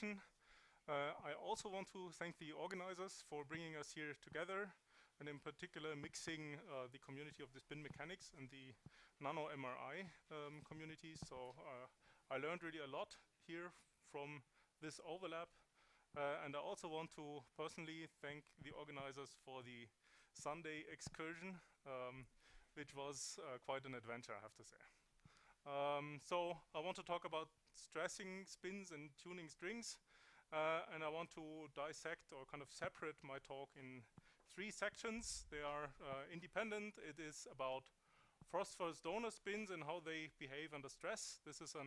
introduction. I also want to thank the organizers for bringing us here together, and in particular mixing the community of the spin mechanics and the nano MRI communities. So I learned really a lot here from this overlap. And I also want to personally thank the organizers for the Sunday excursion, which was quite an adventure, I have to say. So I want to talk about stressing spins and tuning strings, and I want to dissect or kind of separate my talk in 3 sections. They are independent. It is about phosphorus donor spins and how they behave under stress. This is a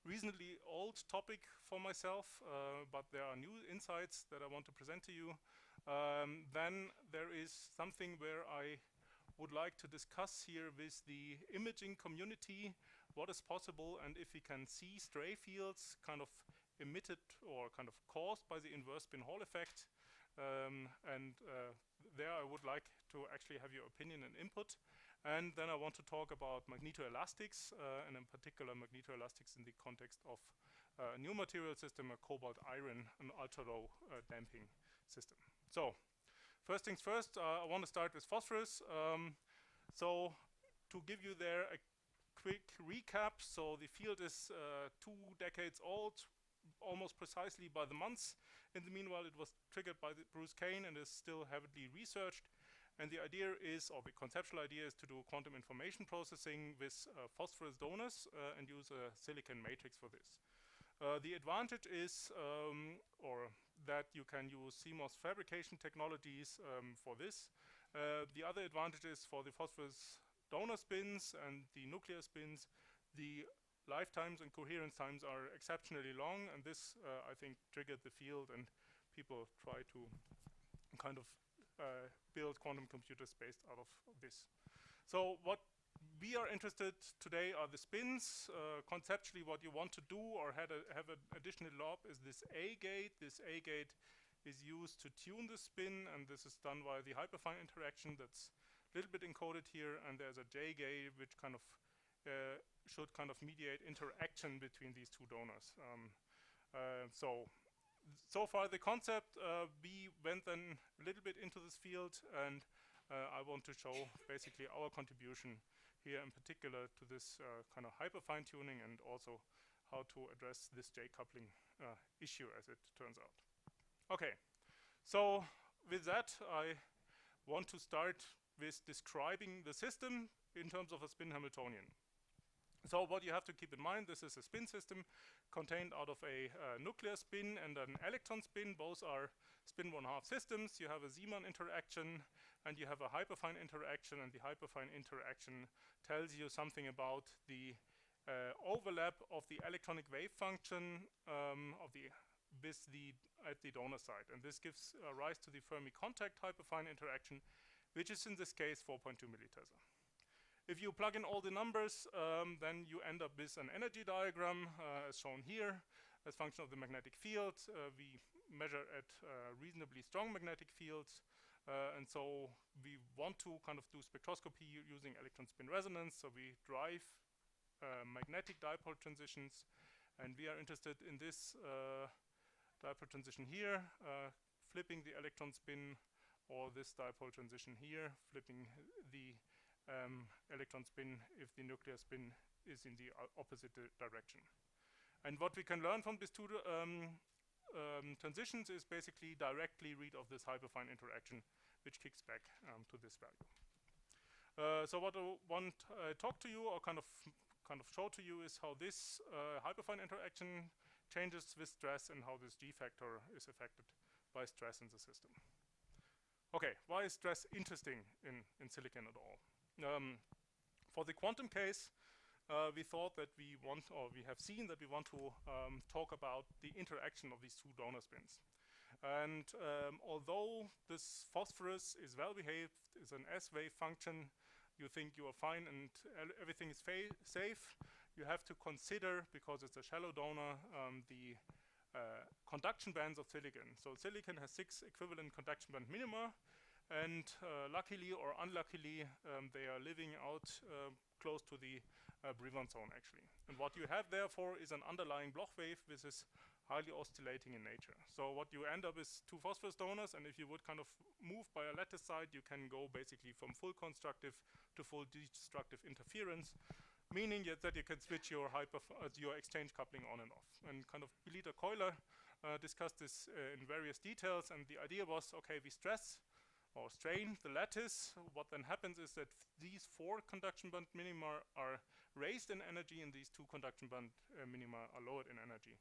reasonably old topic for myself, but there are new insights that I want to present to you. Then there is something where I would like to discuss here with the imaging community what is possible and if we can see stray fields kind of emitted or kind of caused by the inverse spin Hall effect. There I would like to actually have your opinion and input. And then I want to talk about Magneto Elastics, and in particular Magneto Elastics in the context of a new material system, a cobalt iron, an ultra-low damping system. So first things first, I want to start with phosphorus. So to give you there a quick recap, so the field is 2 decades old, almost precisely by the months. In the meanwhile, it was triggered by Bruce Kane and is still heavily researched. And the idea is, or the conceptual idea is to do quantum information processing with phosphorus donors and use a silicon matrix for this. The advantage is or that you can use CMOS fabrication technologies for this. The other advantage is for the phosphorus donor spins and the nuclear spins, the lifetimes and coherence times are exceptionally long, and this I think triggered the field, and people try to kind of build quantum computers based out of this. So what we are interested today are the spins. Conceptually, what you want to do or have an additional lob is this A gate. This A gate is used to tune the spin, and this is done via the hyperfine interaction that's a little bit encoded here, and there's a J gate which kind of should kind of mediate interaction between these 2 donors. So far the concept, we went then a little bit into this field, and I want to show basically our contribution here in particular to this kind of hyper fine tuning, and also how to address this J coupling issue as it turns out. Okay, so with that I want to start with describing the system in terms of a spin Hamiltonian. So what you have to keep in mind, this is a spin system contained out of a nuclear spin and an electron spin. Both are spin 1/2 systems. You have a Zeeman interaction and you have a hyperfine interaction, and the hyperfine interaction tells you something about the overlap of the electronic wave function at the donor side. And this gives rise to the Fermi contact hyperfine interaction, which is in this case 4.2 millitesla. If you plug in all the numbers, then you end up with an energy diagram as shown here as function of the magnetic field. We measure at reasonably strong magnetic fields, and so we want to kind of do spectroscopy using electron spin resonance. So we drive magnetic dipole transitions, and we are interested in this dipole transition here, flipping the electron spin, or this dipole transition here, flipping the electron spin if the nuclear spin is in the opposite direction. And what we can learn from these 2 transitions is basically directly read of this hyperfine interaction, which kicks back to this value. So what I want to talk to you or kind of show to you is how this hyperfine interaction changes with stress and how this G factor is affected by stress in the system. Okay, why is stress interesting in silicon at all? For the quantum case, we thought that we have seen that we want to talk about the interaction of these 2 donor spins. And although this phosphorus is well behaved, is an S-wave function, you think you are fine and everything is safe, you have to consider, because it's a shallow donor, the conduction bands of silicon. So silicon has 6 equivalent conduction band minima, and luckily or unluckily, they are living out close to the Brillouin zone actually. And what you have therefore is an underlying Bloch wave with this highly oscillating in nature. So what you end up is two phosphorus donors, and if you would kind of move by a lattice side, you can go basically from full constructive to full destructive interference, meaning that you can switch your exchange coupling on and off. And kind of Beliter-Euler discussed this in various details, and the idea was, okay, we stress or strain the lattice. What then happens is that these 4 conduction band minima are raised in energy, and these 2 conduction band minima are lowered in energy.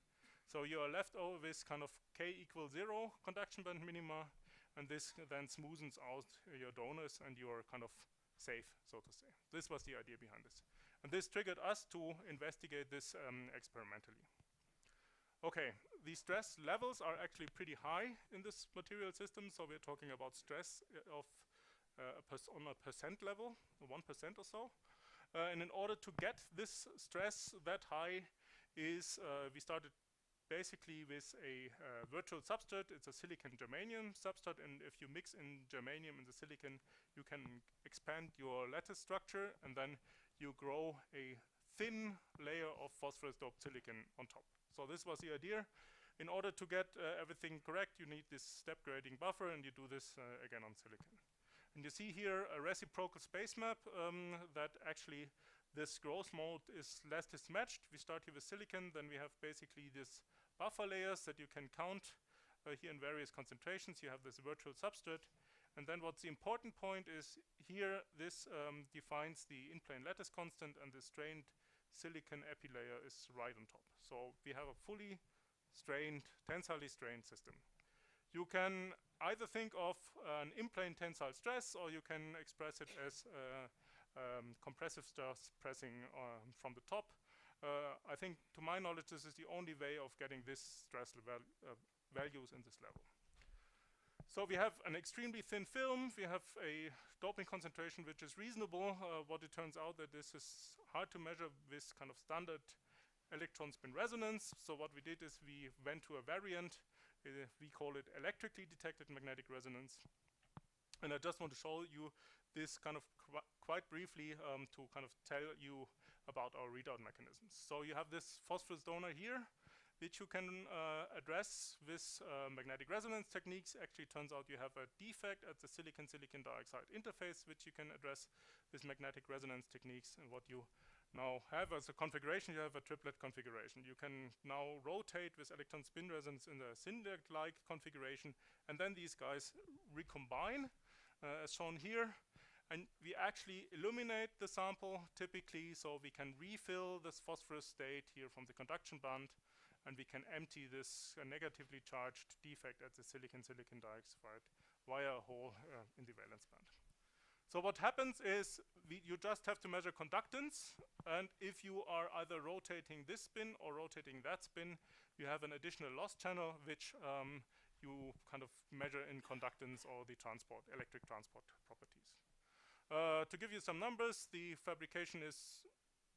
So you are left over with kind of k equals 0 conduction band minima, and this then smoothens out your donors, and you are kind of safe, so to say. This was the idea behind this. And this triggered us to investigate this experimentally. Okay, the stress levels are actually pretty high in this material system, so we're talking about stress of on a percent level, 1% or so. And in order to get this stress that high is, we started basically with a virtual substrate. It's a silicon germanium substrate, and if you mix in germanium and the silicon, you can expand your lattice structure, and then you grow a thin layer of phosphorus doped silicon on top. So this was the idea. In order to get everything correct, you need this step grading buffer, and you do this again on silicon. And you see here a reciprocal space map that actually this growth mode is lattice matched. We start here with silicon, then we have basically this buffer layers that you can count here in various concentrations. You have this virtual substrate. And then what's the important point is here this defines the in-plane lattice constant, and the strained silicon epilayer is right on top. So we have a fully strained, tensile strained system. You can either think of an in-plane tensile stress, or you can express it as compressive stress pressing from the top. I think, to my knowledge, this is the only way of getting this stress values in this level. So we have an extremely thin film. We have a doping concentration which is reasonable. What it turns out that this is hard to measure with kind of standard electron spin resonance. So what we did is we went to a variant. We call it electrically detected magnetic resonance. And I just want to show you this kind of quite briefly to kind of tell you about our readout mechanisms. So you have this phosphorus donor here, which you can address with magnetic resonance techniques. Actually, it turns out you have a defect at the silicon-silicon dioxide interface, which you can address with magnetic resonance techniques. And what you now have as a configuration, you have a triplet configuration. You can now rotate with electron spin resonance in the Syndirect-like configuration, and then these guys recombine, as shown here. And we actually illuminate the sample typically, so we can refill this phosphorus state here from the conduction band, and we can empty this negatively charged defect at the silicon-silicon dioxide via a hole in the valence band. So what happens is you just have to measure conductance, and if you are either rotating this spin or rotating that spin, you have an additional loss channel which you kind of measure in conductance or the electric transport properties. To give you some numbers, the fabrication is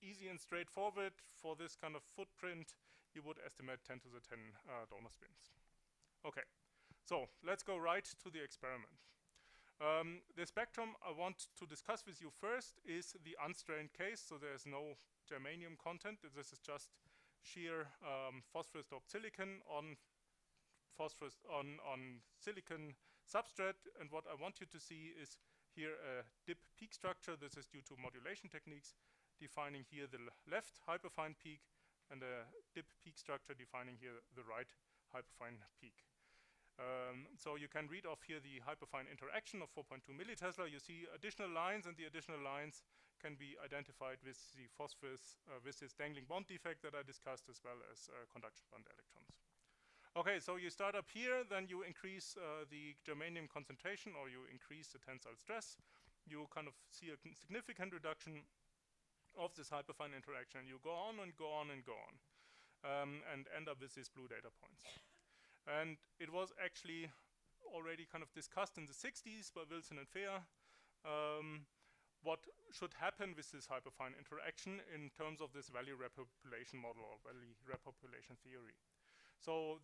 easy and straightforward. For this kind of footprint, you would estimate 10 to the 10 donor spins. Okay, so let's go right to the experiment. The spectrum I want to discuss with you first is the unstrained case, so there's no germanium content. This is just sheer phosphorus doped silicon on silicon substrate, and what I want you to see is here a dip peak structure. This is due to modulation techniques, defining here the left hyperfine peak, and a dip peak structure defining here the right hyperfine peak. So you can read off here the hyperfine interaction of 4.2 millitesla. You see additional lines, and the additional lines can be identified with the phosphorus, with this dangling bond defect that I discussed, as well as conduction band electrons. Okay, so you start up here, then you increase the germanium concentration, or you increase the tensile stress. You kind of see a significant reduction of this hyperfine interaction. You go on and go on and go on, and end up with these blue data points. And it was actually already kind of discussed in the 60s by Wilson and Fehr what should happen with this hyperfine interaction in terms of this value repopulation model or value repopulation theory. So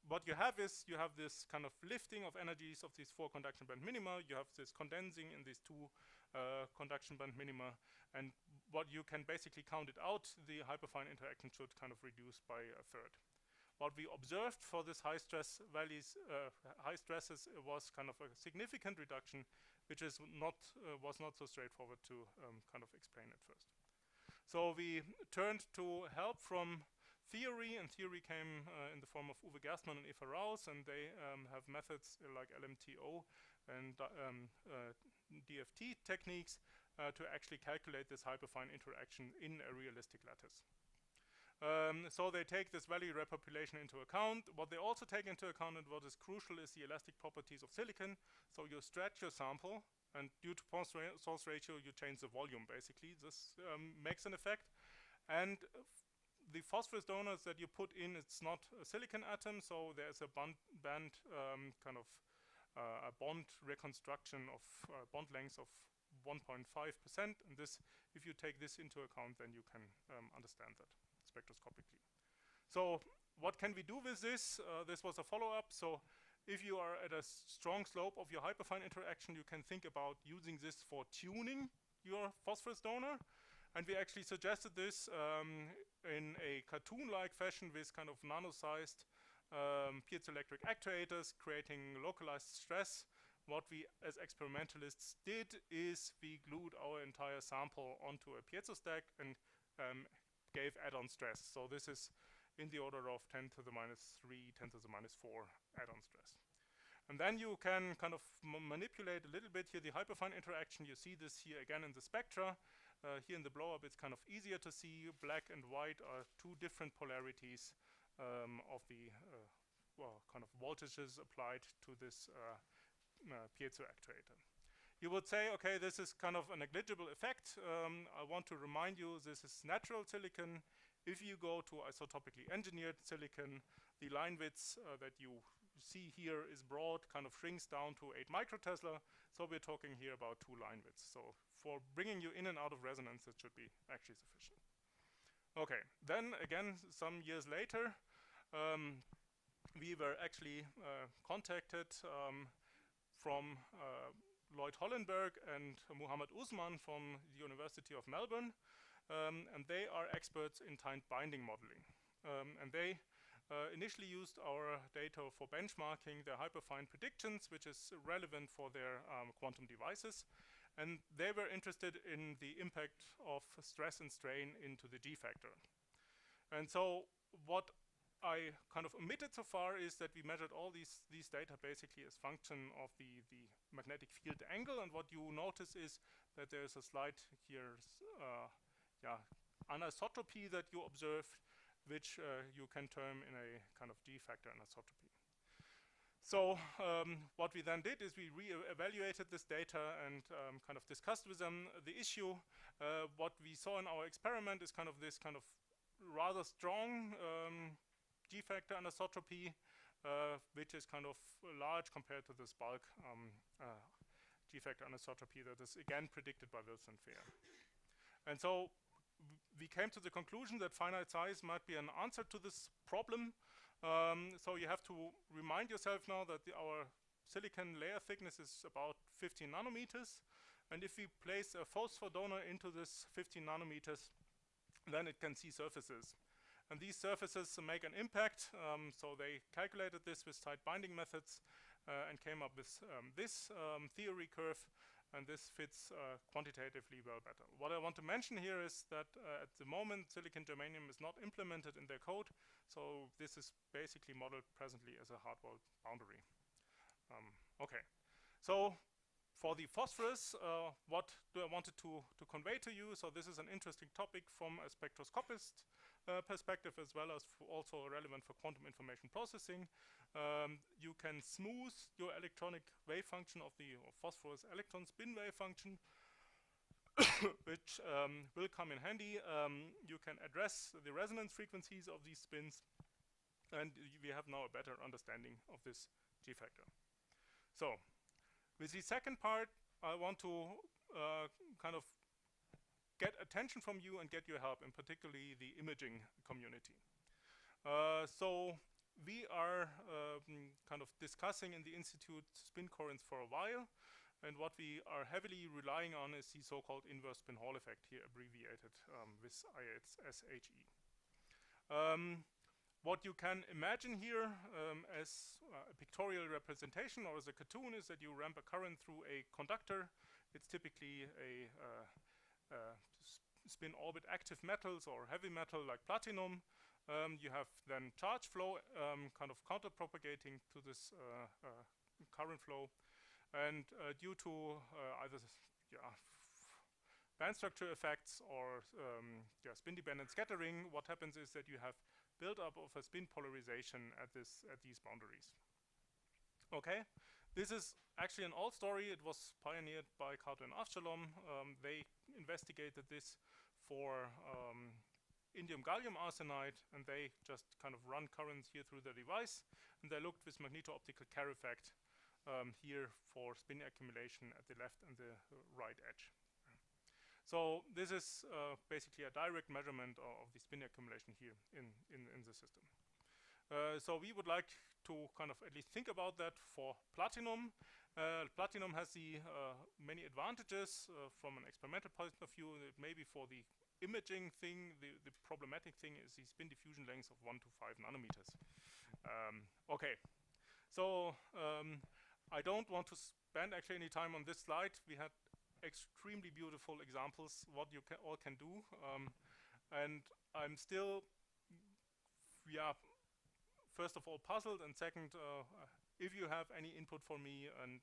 what you have is you have this kind of lifting of energies of these 4 conduction band minima. You have this condensing in these 2 conduction band minima, and what you can basically count it out, the hyperfine interaction should kind of reduce by a third. what we observed for this high stress values, high stresses, was kind of a significant reduction, which is was not so straightforward to kind of explain at first. So we turned to help from theory, and theory came in the form of Uwe Gerstmann and Eva Rouse, and they have methods like LMTO and DFT techniques to actually calculate this hyperfine interaction in a realistic lattice. So they take this value repopulation into account. What they also take into account, and what is crucial, is the elastic properties of silicon. So you stretch your sample, and due to source ratio, you change the volume, basically. This makes an effect. And the phosphorus donors that you put in, it's not a silicon atom, so there's a bond kind of a bond reconstruction of bond length of 1.5%. And this, if you take this into account, then you can understand that spectroscopically. So what can we do with this? This was a follow-up. So if you are at a strong slope of your hyperfine interaction, you can think about using this for tuning your phosphorus donor. And we actually suggested this in a cartoon-like fashion with kind of nano-sized piezoelectric actuators creating localized stress. What we as experimentalists did is we glued our entire sample onto a piezo stack and gave add-on stress. So this is in the order of 10 to the minus 3, 10 to the minus 4 add-on stress. And then you can kind of manipulate a little bit here the hyperfine interaction. You see this here again in the spectra. Here in the blow-up, it's kind of easier to see. Black and white are two different polarities of the kind of voltages applied to this piezo actuator. You would say, okay, this is kind of a negligible effect. I want to remind you, this is natural silicon. If you go to isotopically engineered silicon, the line width that you see here is broad, kind of shrinks down to 8 microtesla. So we're talking here about 2 line widths. So for bringing you in and out of resonance, it should be actually sufficient. Okay, then again, some years later, we were actually contacted from Lloyd Hollenberg and Muhammad Usman from the University of Melbourne, and they are experts in timed binding modeling. And they initially used our data for benchmarking their hyperfine predictions, which is relevant for their quantum devices. And they were interested in the impact of stress and strain into the G factor. And so what I kind of omitted so far is that we measured all these data basically as function of the magnetic field angle. And what you notice is that there's a slight here anisotropy that you observe, which you can term in a kind of G factor anisotropy. So what we then did is we re-evaluated this data and kind of discussed with them the issue. What we saw in our experiment is kind of this kind of rather strong G factor anisotropy, which is kind of large compared to this bulk G factor anisotropy that is again predicted by Wilson Fair. And so we came to the conclusion that finite size might be an answer to this problem. So you have to remind yourself now that our silicon layer thickness is about 15 nanometers. And if we place a phosphor donor into this 15 nanometers, then it can see surfaces. And these surfaces make an impact. So they calculated this with tight binding methods and came up with this theory curve. And this fits quantitatively well better. What I want to mention here is that at the moment, silicon germanium is not implemented in their code. So this is basically modeled presently as a hard-walled boundary. Okay, so for the phosphorus, what do I wanted to convey to you? So this is an interesting topic from a spectroscopist perspective, as well as also relevant for quantum information processing. You can smooth your electronic wave function of the phosphorus electron spin wave function, which will come in handy. You can address the resonance frequencies of these spins, and we have now a better understanding of this G factor. So with the second part, I want to kind of get attention from you and get your help, and particularly the imaging community. So we are kind of discussing in the Institute spin coherence for a while, and what we are heavily relying on is the so-called inverse spin Hall effect, here abbreviated with ISHE. What you can imagine here as a pictorial representation or as a cartoon is that you ramp a current through a conductor. It's typically a spin orbit active metals or heavy metal like platinum. You have then charge flow kind of counter-propagating to this current flow. And due to either band structure effects or spin-dependent scattering, what happens is that you have build-up of a spin polarization at these boundaries. Okay, this is actually an old story. It was pioneered by Carter and Avshalom. They investigated this for indium-gallium arsenide, and they just kind of run currents here through the device, and they looked with magneto-optical Kerr effect here for spin accumulation at the left and the right edge. So this is basically a direct measurement of the spin accumulation here in the system. So we would like to kind of at least think about that for platinum. Platinum has the many advantages from an experimental point of view. Maybe for the imaging thing, the problematic thing is the spin diffusion length of 1 to 5 nanometers. Okay, so I don't want to spend actually any time on this slide. We had extremely beautiful examples what you all can do, and I'm still, first of all puzzled, and second, if you have any input for me and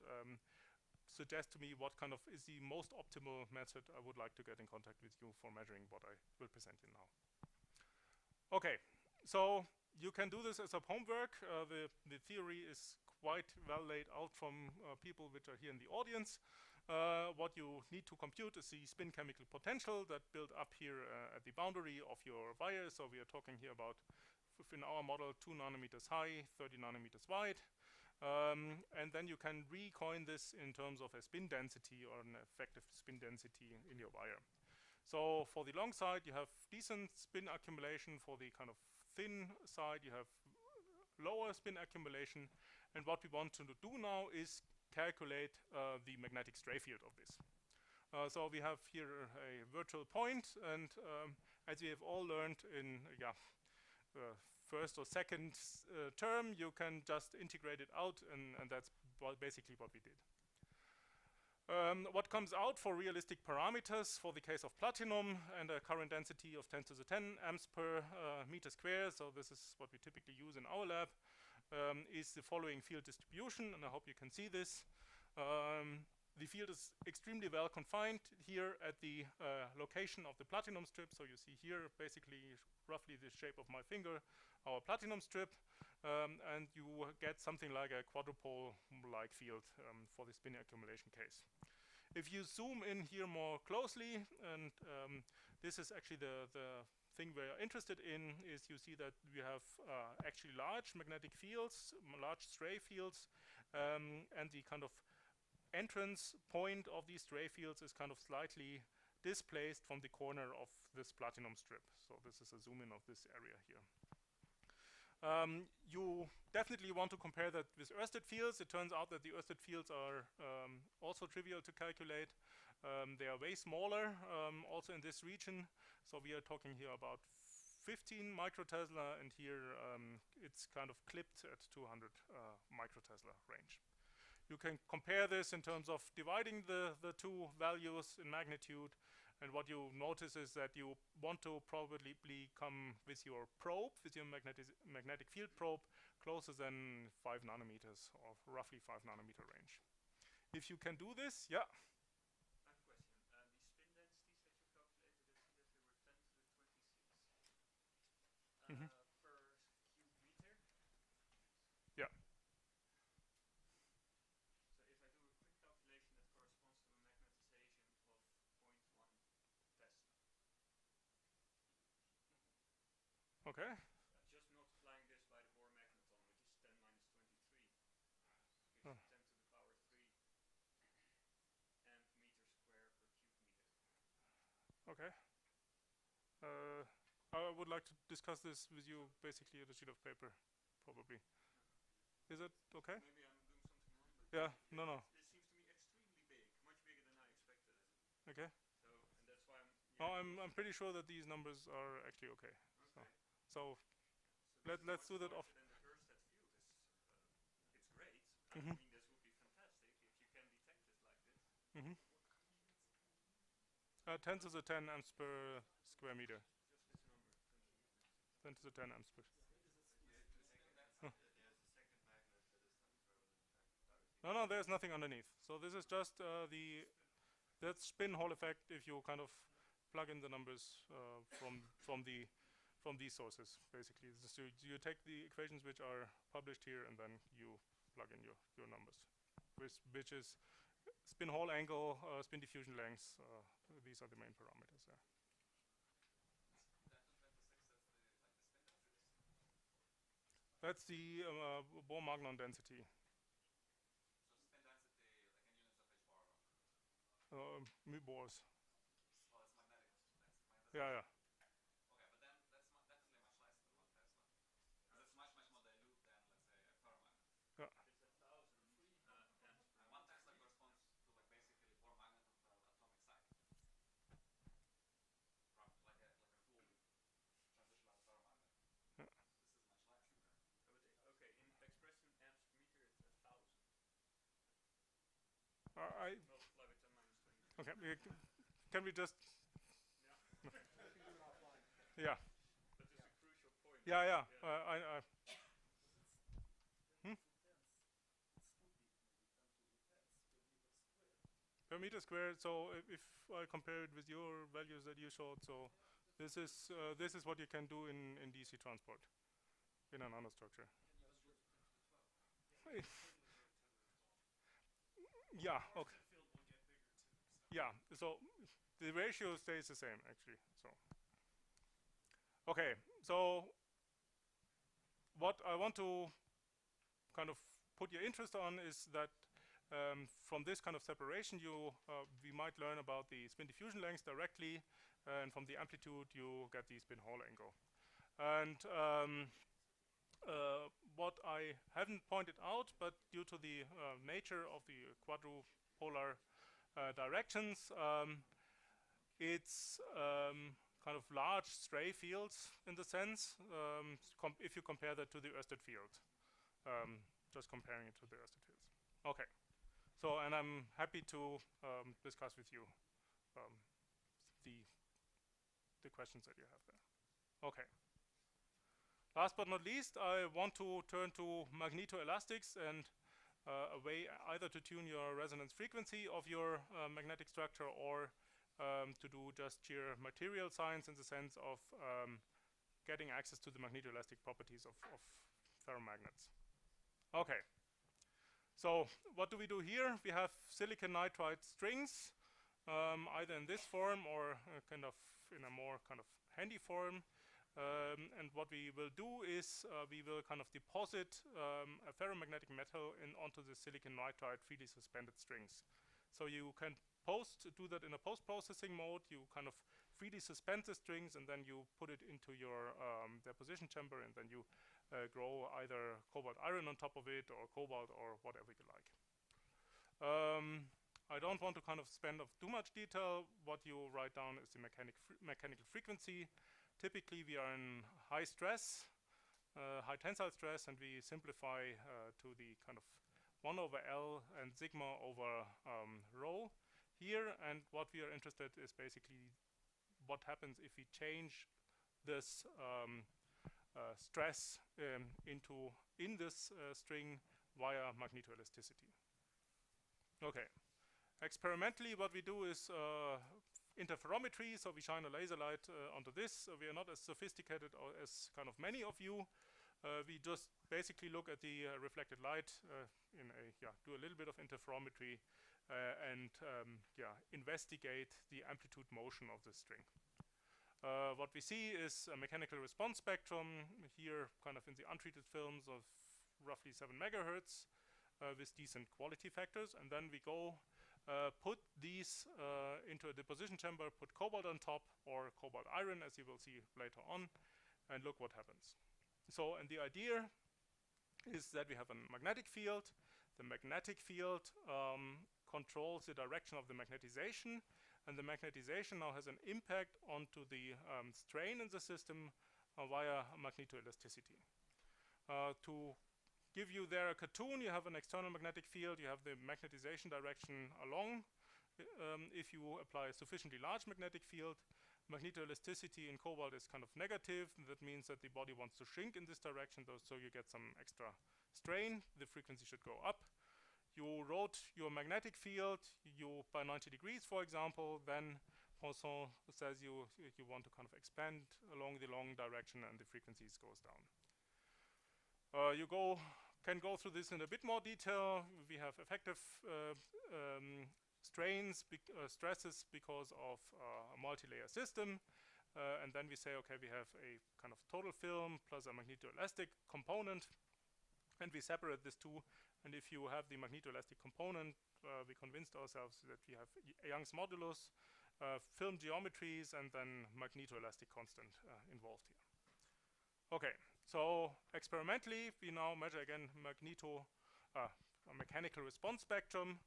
suggest to me what kind of is the most optimal method, I would like to get in contact with you for measuring what I will present you now. Okay, so you can do this as a homework. The theory is quite well laid out from people which are here in the audience. What you need to compute is the spin chemical potential that build up here at the boundary of your wire. So we are talking here about, in our model, 2 nanometers high, 30 nanometers wide. And then you can recoin this in terms of a spin density or an effective spin density in your wire. So for the long side, you have decent spin accumulation. For the kind of thin side, you have lower spin accumulation. And what we want to do now is calculate the magnetic stray field of this. So we have here a virtual point, and as we have all learned in first or second term, you can just integrate it out, and that's basically what we did. What comes out for realistic parameters for the case of platinum and a current density of 10 to the 10 amps per meter square, so this is what we typically use in our lab, is the following field distribution, and I hope you can see this. The field is extremely well confined here at the location of the platinum strip. So you see here basically roughly the shape of my finger, our platinum strip, and you get something like a quadrupole-like field for the spin accumulation case. If you zoom in here more closely, and this is actually the thing we're interested in, is you see that we have actually large magnetic fields, large stray fields, and the kind of entrance point of these stray fields is kind of slightly displaced from the corner of this platinum strip. So this is a zoom in of this area here. You definitely want to compare that with Ørsted fields. It turns out that the Ørsted fields are also trivial to calculate. They are way smaller, also in this region. So we are talking here about 15 microtesla, and here it's kind of clipped at 200 microtesla range. You can compare this in terms of dividing the two values in magnitude, and what you notice is that you want to probably come with your probe, with your magnetic field probe, closer than 5 nanometers, or roughly 5 nanometer range. If you can do this, yeah? I have a question. The spin densities that you calculated, it said they were 10 to the 26 per cube meter. Yeah. Okay. Just multiplying this by the Bohr magneton, which is 10 minus 23, gives 10 to the power 3 amp meter square per cube meter. Okay. I would like to discuss this with you basically at a sheet of paper, probably. Is it okay? Maybe I'm doing something wrong, but yeah, no. This seems to me extremely big, much bigger than I expected it. Okay. So, and that's why I'm pretty sure that these numbers are actually okay. Okay. So let's do that off. Then the Earth-set field is it's great. Mhm. I mean, this would be fantastic if you can detect it like this. Mhm. 10 to the 10 amps per square meter. Just this number. 10 to the 10 amps per. Huh. No, there's nothing underneath. So this is just that spin Hall effect if you kind of plug in the numbers from these sources, basically. So you take the equations which are published here and then you plug in your numbers, which is spin Hall angle, spin diffusion length. These are the main parameters there. That's the Bohr-Magnon density. Mu Bohrs. Yeah. Okay, but then that's definitely much less than 1 Tesla. Because it's much more dilute than, let's say, a ferromagnet. Yeah. It's 1,000 amps per. And 1 Tesla corresponds to like basically Bohr magneton per atomic site. Like a full transitional ferromagnet. Yeah. This is much less. Okay, in expressed in amps per meter, it's 1,000. I Multiply with 10 minus 20. okay. Can we just? Yeah. Yeah. That is a crucial point. Yeah. Per meter squared. So if I compare it with your values that you showed, so this is what you can do in DC transport in a nanostructure. Yeah. Okay. Yeah. So the ratio stays the same actually. So okay. So what I want to kind of put your interest on is that from this kind of separation, we might learn about the spin diffusion length directly, and from the amplitude you get the spin Hall angle. And what I haven't pointed out, but due to the nature of the quadrupolar directions, it's kind of large stray fields in the sense, if you compare that to the Ørsted field, just comparing it to the Ørsted fields. Okay. So, and I'm happy to discuss with you the questions that you have there. Okay. Last but not least, I want to turn to Magneto Elastics and a way either to tune your resonance frequency of your magnetic structure or to do just sheer material science in the sense of getting access to the magnetoelastic properties of ferromagnets. Okay. So what do we do here? We have silicon nitride strings, either in this form or kind of in a more kind of handy form. And what we will do is we will kind of deposit a ferromagnetic metal onto the silicon nitride freely suspended strings. So you can do that in a post-processing mode. You kind of freely suspend the strings and then you put it into your deposition chamber, and then you grow either cobalt iron on top of it or cobalt or whatever you like. I don't want to kind of spend too much detail. What you write down is the mechanical frequency. Typically we are in high stress, high tensile stress, and we simplify to the kind of 1 over L and sigma over rho here. And what we are interested is basically what happens if we change this stress in this string via magnetoelasticity. Okay. Experimentally, what we do is interferometry. So we shine a laser light onto this. We are not as sophisticated as kind of many of you. We just basically look at the reflected light do a little bit of interferometry and investigate the amplitude motion of the string. What we see is a mechanical response spectrum here, kind of in the untreated films of roughly 7 megahertz with decent quality factors, and then we go put these into a deposition chamber, put cobalt on top or cobalt iron, as you will see later on, and look what happens. So, and the idea is that we have a magnetic field. The magnetic field controls the direction of the magnetization, and the magnetization now has an impact onto the strain in the system via magnetoelasticity. To give you there a cartoon, you have an external magnetic field, you have the magnetization direction along. If you apply a sufficiently large magnetic field, magnetoelasticity in cobalt is kind of negative. That means that the body wants to shrink in this direction, so you get some extra strain. The frequency should go up. You rotate your magnetic field by 90 degrees, for example, then Poisson says you want to kind of expand along the long direction and the frequencies goes down. You can go through this in a bit more detail. We have effective stresses because of a multi-layer system. And then we say, okay, we have a kind of total film plus a magnetoelastic component. And we separate these two. And if you have the magnetoelastic component, we convinced ourselves that we have Young's modulus, film geometries, and then magnetoelastic constant involved here. Okay, so experimentally, we now measure again a mechanical response spectrum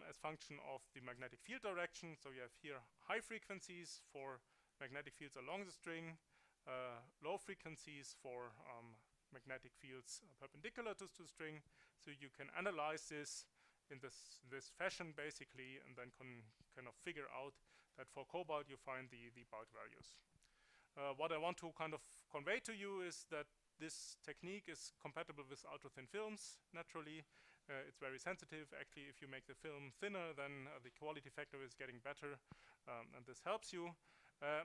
as function of the magnetic field direction. So you have here high frequencies for magnetic fields along the string, low frequencies for magnetic fields perpendicular to the string. So you can analyze this in this fashion basically, and then kind of figure out that for cobalt you find the bulk values. What I want to kind of convey to you is that this technique is compatible with ultra-thin films. Naturally, it's very sensitive. Actually, if you make the film thinner, then the quality factor is getting better, and this helps you.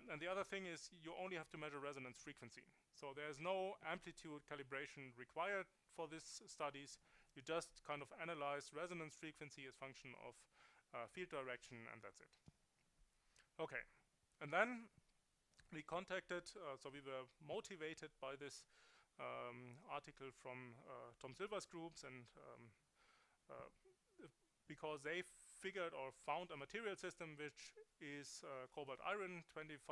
And the other thing is you only have to measure resonance frequency. So there's no amplitude calibration required for these studies. You just kind of analyze resonance frequency as function of field direction, and that's it. Okay, and then we contacted, so we were motivated by this article from Tom Silver's groups, and because they figured or found a material system which is cobalt iron, 25%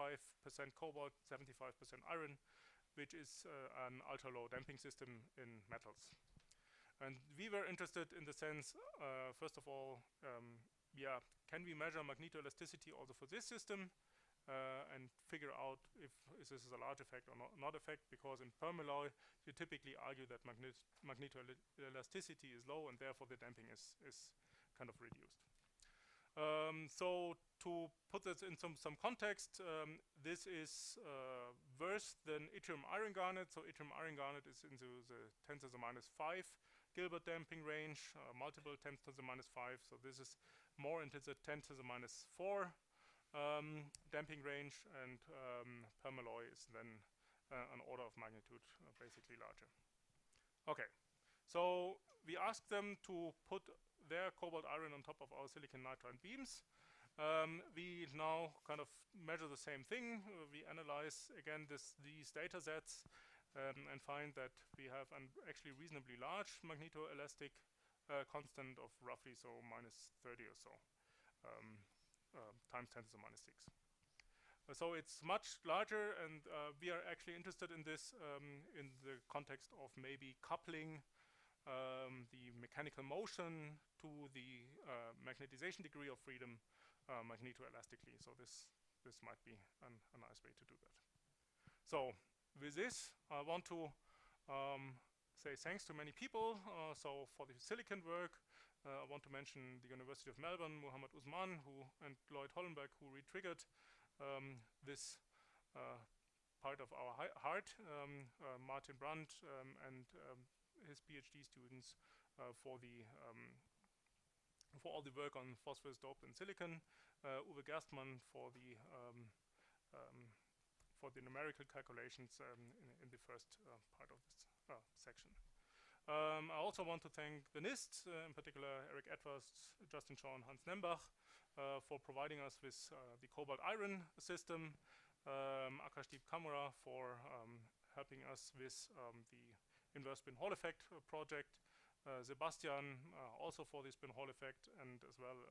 cobalt, 75% iron, which is an ultra low damping system in metals. And we were interested in the sense, first of all, can we measure magnetoelasticity also for this system and figure out if this is a large effect or not effect, because in permalloy you typically argue that magnetoelasticity is low and therefore the damping is kind of reduced. So to put this in some context, this is worse than yttrium iron garnet. So yttrium iron garnet is into the 10 to the minus 5 Gilbert damping range, multiple 10 to the minus 5. So this is more into the 10 to the minus 4 damping range, and permalloy is then an order of magnitude basically larger. Okay, so we asked them to put their cobalt iron on top of our silicon nitride beams. We now kind of measure the same thing. We analyze again these data sets and find that we have an actually reasonably large magnetoelastic constant of roughly so minus 30 or so times 10 to the minus 6. So it's much larger, and we are actually interested in this in the context of maybe coupling the mechanical motion to the magnetization degree of freedom magnetoelastically. So this might be a nice way to do that. So with this, I want to say thanks to many people. So for the silicon work, I want to mention the University of Melbourne, Muhammad Usman, and Lloyd Hollenberg, who re-triggered this part of our heart, Martin Brandt and his PhD students for all the work on phosphorus doped in silicon, Uwe Gerstmann for the numerical calculations in the first part of this section. I also want to thank the NIST, in particular Eric Edwards, Justin Shaw, and Hans Nembach, for providing us with the cobalt iron system, Akashdeep Kamra for helping us with the inverse spin Hall effect project, Sebastian also for the spin Hall effect, and as well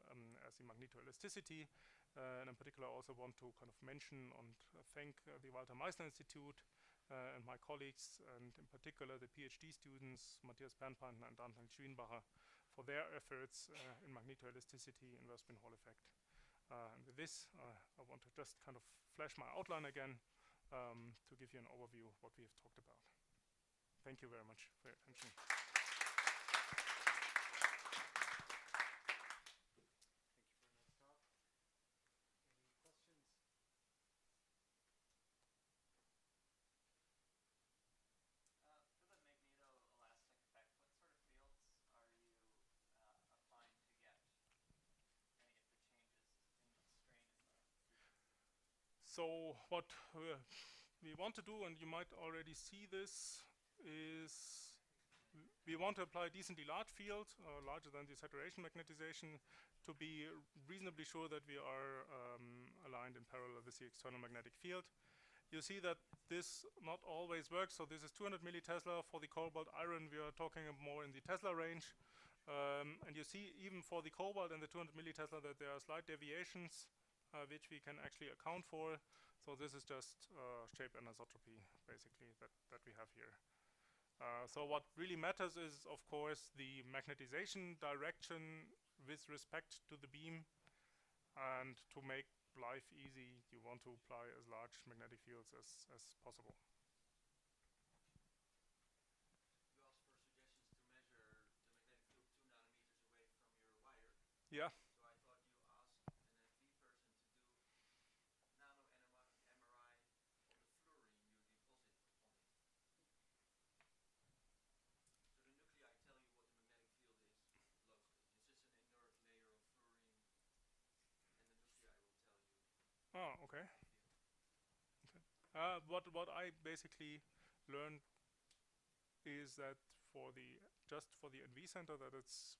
as the magnetoelasticity. And in particular, I also want to kind of mention and thank the Walther-Meissner-Institut and my colleagues, and in particular the PhD students, Matthias Bernpantner and Daniel Schwienbacher, for their efforts in magnetoelasticity, inverse spin Hall effect. And with this, I want to just kind of flash my outline again. to give you an overview of what we have talked about. Thank you very much for your attention. For the magneto-elastic effect, what sort of fields are you applying to get any of the changes in the strain in the frequency? So what we want to do, and you might already see this, is we want to apply a decently large field, larger than the saturation magnetization, to be reasonably sure that we are aligned in parallel with the external magnetic field. You see that this not always works. So this is 200 millitesla. For the cobalt iron, we are talking more in the Tesla range. And you see even for the cobalt and the 200 millitesla that there are slight deviations which we can actually account for. So this is just shape anisotropy, basically, that we have here. So what really matters is, of course, the magnetization direction with respect to the beam. And to make life easy, you want to apply as large magnetic fields as possible. You asked for suggestions to measure the magnetic field 2 nanometers away from your wire. Yeah. So I thought you asked an MV person to do nano MRI of the fluorine you deposit on it. So the nuclei tell you what the magnetic field is locally. It's just an inert layer of fluorine, and the nuclei will tell you. Oh, okay. What I basically learned is that just for the NV center, that it's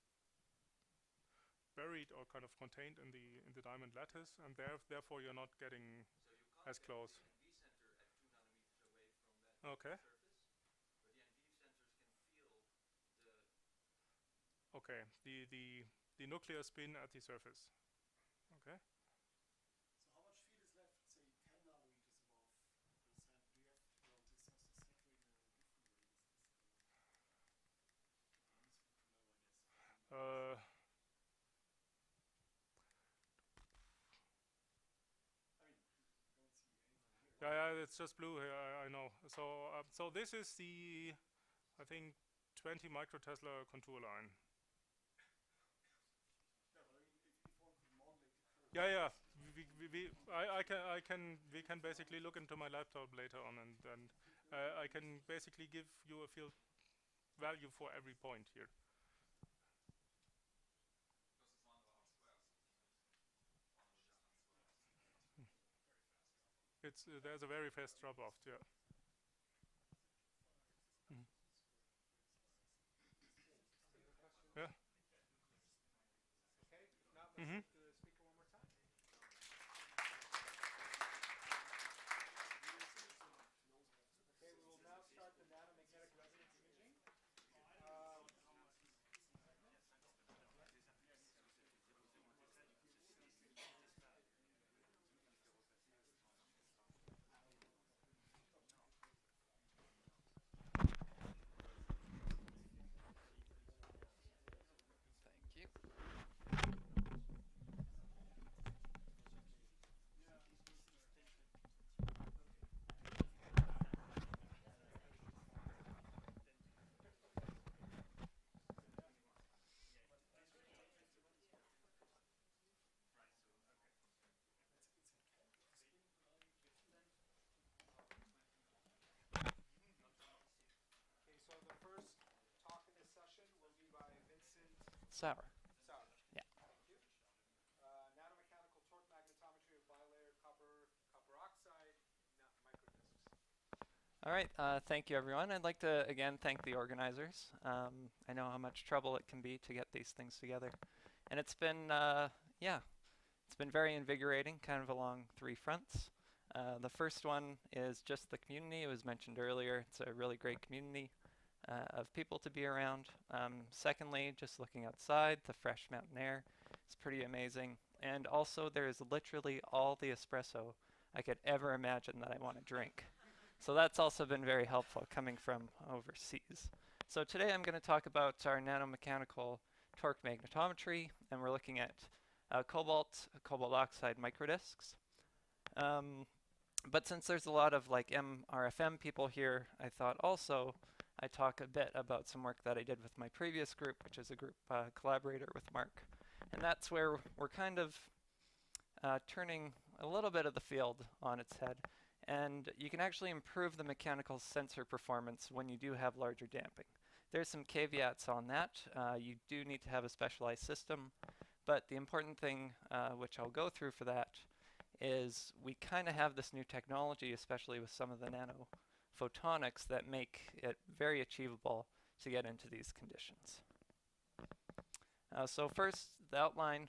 buried or kind of contained in the diamond lattice, and therefore you're not getting So you can't as close. get the NV center at 2 nanometers away from that Okay. surface, but the NV centers can feel the. Okay. The nuclear spin at the surface. Okay. So how much field is left, say 10 nanometers above the center? Do you have, well, this has to saturate in a different way. Useful to know, I guess. I mean, you don't see anything here. Yeah, it's just blue here. I know. So this is the, I think, 20 microtesla contour line. Yeah, but I mean, if one could model it further. Yeah. We can basically look into my laptop later on, and I can basically give you a field value for every point here. Because it's one of our squares. There's a very fast drop off. Yeah. Mhm. Yeah. Okay, now let's Mhm. take the speaker one more time. Okay, we will now start the nanomagnetic resonance imaging. Thank you. Okay, so the first talk in this session will be by Vincent Sauer. Sauer. Yeah. Thank you. Nanomechanical torque magnetometry of bilayer copper oxide microdiscs. All right, thank you everyone. I'd like to again thank the organizers. I know how much trouble it can be to get these things together. And it's been, it's been very invigorating, kind of along 3 fronts. The first one is just the community. It was mentioned earlier. It's a really great community of people to be around. Secondly, just looking outside, the fresh mountain air is pretty amazing. And also there is literally all the espresso I could ever imagine that I want to drink. So that's also been very helpful coming from overseas. So today I'm going to talk about our nanomechanical torque magnetometry, and we're looking at cobalt oxide microdiscs. But since there's a lot of like MRFM people here, I thought also I'd talk a bit about some work that I did with my previous group, which is a group collaborator with Mark. And that's where we're kind of turning a little bit of the field on its head. And you can actually improve the mechanical sensor performance when you do have larger damping. There's some caveats on that. You do need to have a specialized system, but the important thing, which I'll go through for that, is we kind of have this new technology, especially with some of the nanophotonics, that make it very achievable to get into these conditions. So first, the outline.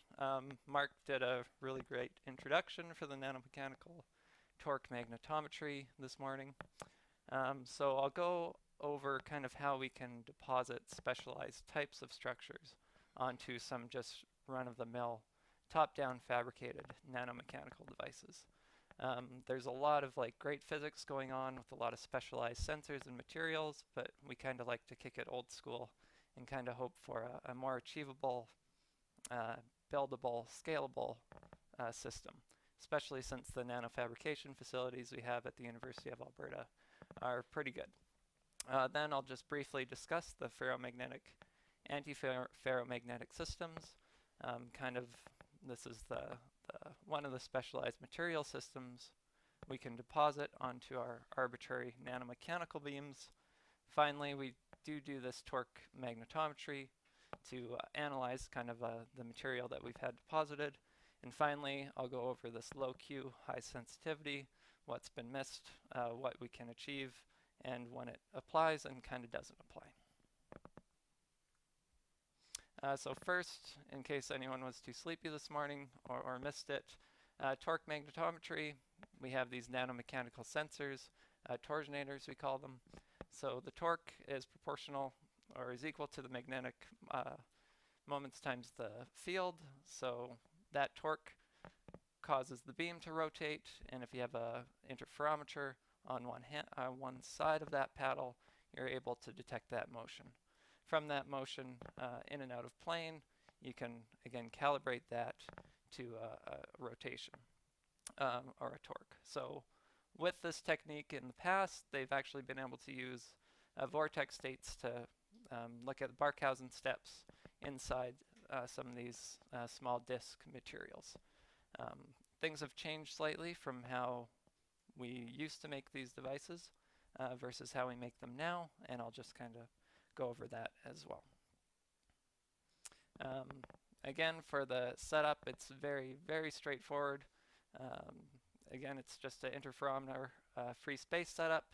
Mark did a really great introduction for the nanomechanical torque magnetometry this morning. So I'll go over kind of how we can deposit specialized types of structures onto some just run-of-the-mill top-down fabricated nanomechanical devices. There's a lot of like great physics going on with a lot of specialized sensors and materials, but we kind of like to kick it old school and kind of hope for a more achievable, buildable, scalable system, especially since the nanofabrication facilities we have at the University of Alberta are pretty good. Then I'll just briefly discuss the ferromagnetic, anti-ferromagnetic systems. This is one of the specialized material systems we can deposit onto our arbitrary nanomechanical beams. Finally, we do this torque magnetometry to analyze kind of the material that we've had deposited. And finally, I'll go over this low Q, high sensitivity, what's been missed, what we can achieve, and when it applies and kind of doesn't apply. So first, in case anyone was too sleepy this morning or missed it, torque magnetometry, we have these nanomechanical sensors, torsionators we call them. So the torque is proportional or is equal to the magnetic moments times the field. So that torque causes the beam to rotate, and if you have a interferometer on one side of that paddle, you're able to detect that motion. From that motion in and out of plane, you can again calibrate that to a rotation or a torque. So with this technique in the past, they've actually been able to use vortex states to look at Barkhausen steps inside some of these small disk materials. Things have changed slightly from how we used to make these devices versus how we make them now, and I'll just kind of go over that as well. Again, for the setup, it's very, very straightforward. Again, it's just an interferometer free space setup.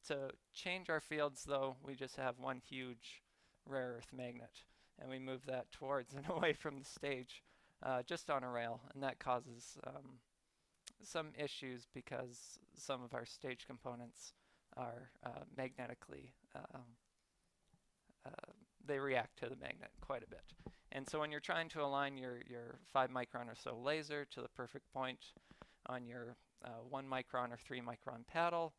To change our fields, though, we just have one huge rare earth magnet, and we move that towards and away from the stage just on a rail, and that causes some issues because some of our stage components are magnetically, they react to the magnet quite a bit. And so when you're trying to align your 5 micron or so laser to the perfect point on your 1 micron or 3 micron paddle,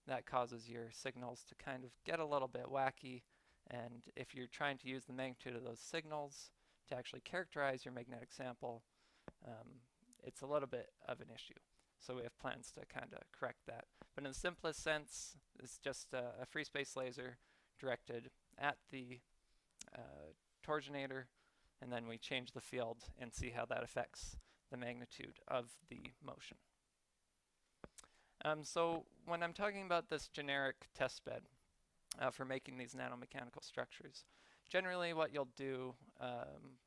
that causes your signals to kind of get a little bit wacky. And if you're trying to use the magnitude of those signals to actually characterize your magnetic sample, it's a little bit of an issue. So we have plans to kind of correct that. But in the simplest sense, it's just a free space laser directed at the torsionator, and then we change the field and see how that affects the magnitude of the motion. So when I'm talking about this generic test bed for making these nanomechanical structures, generally what you'll do,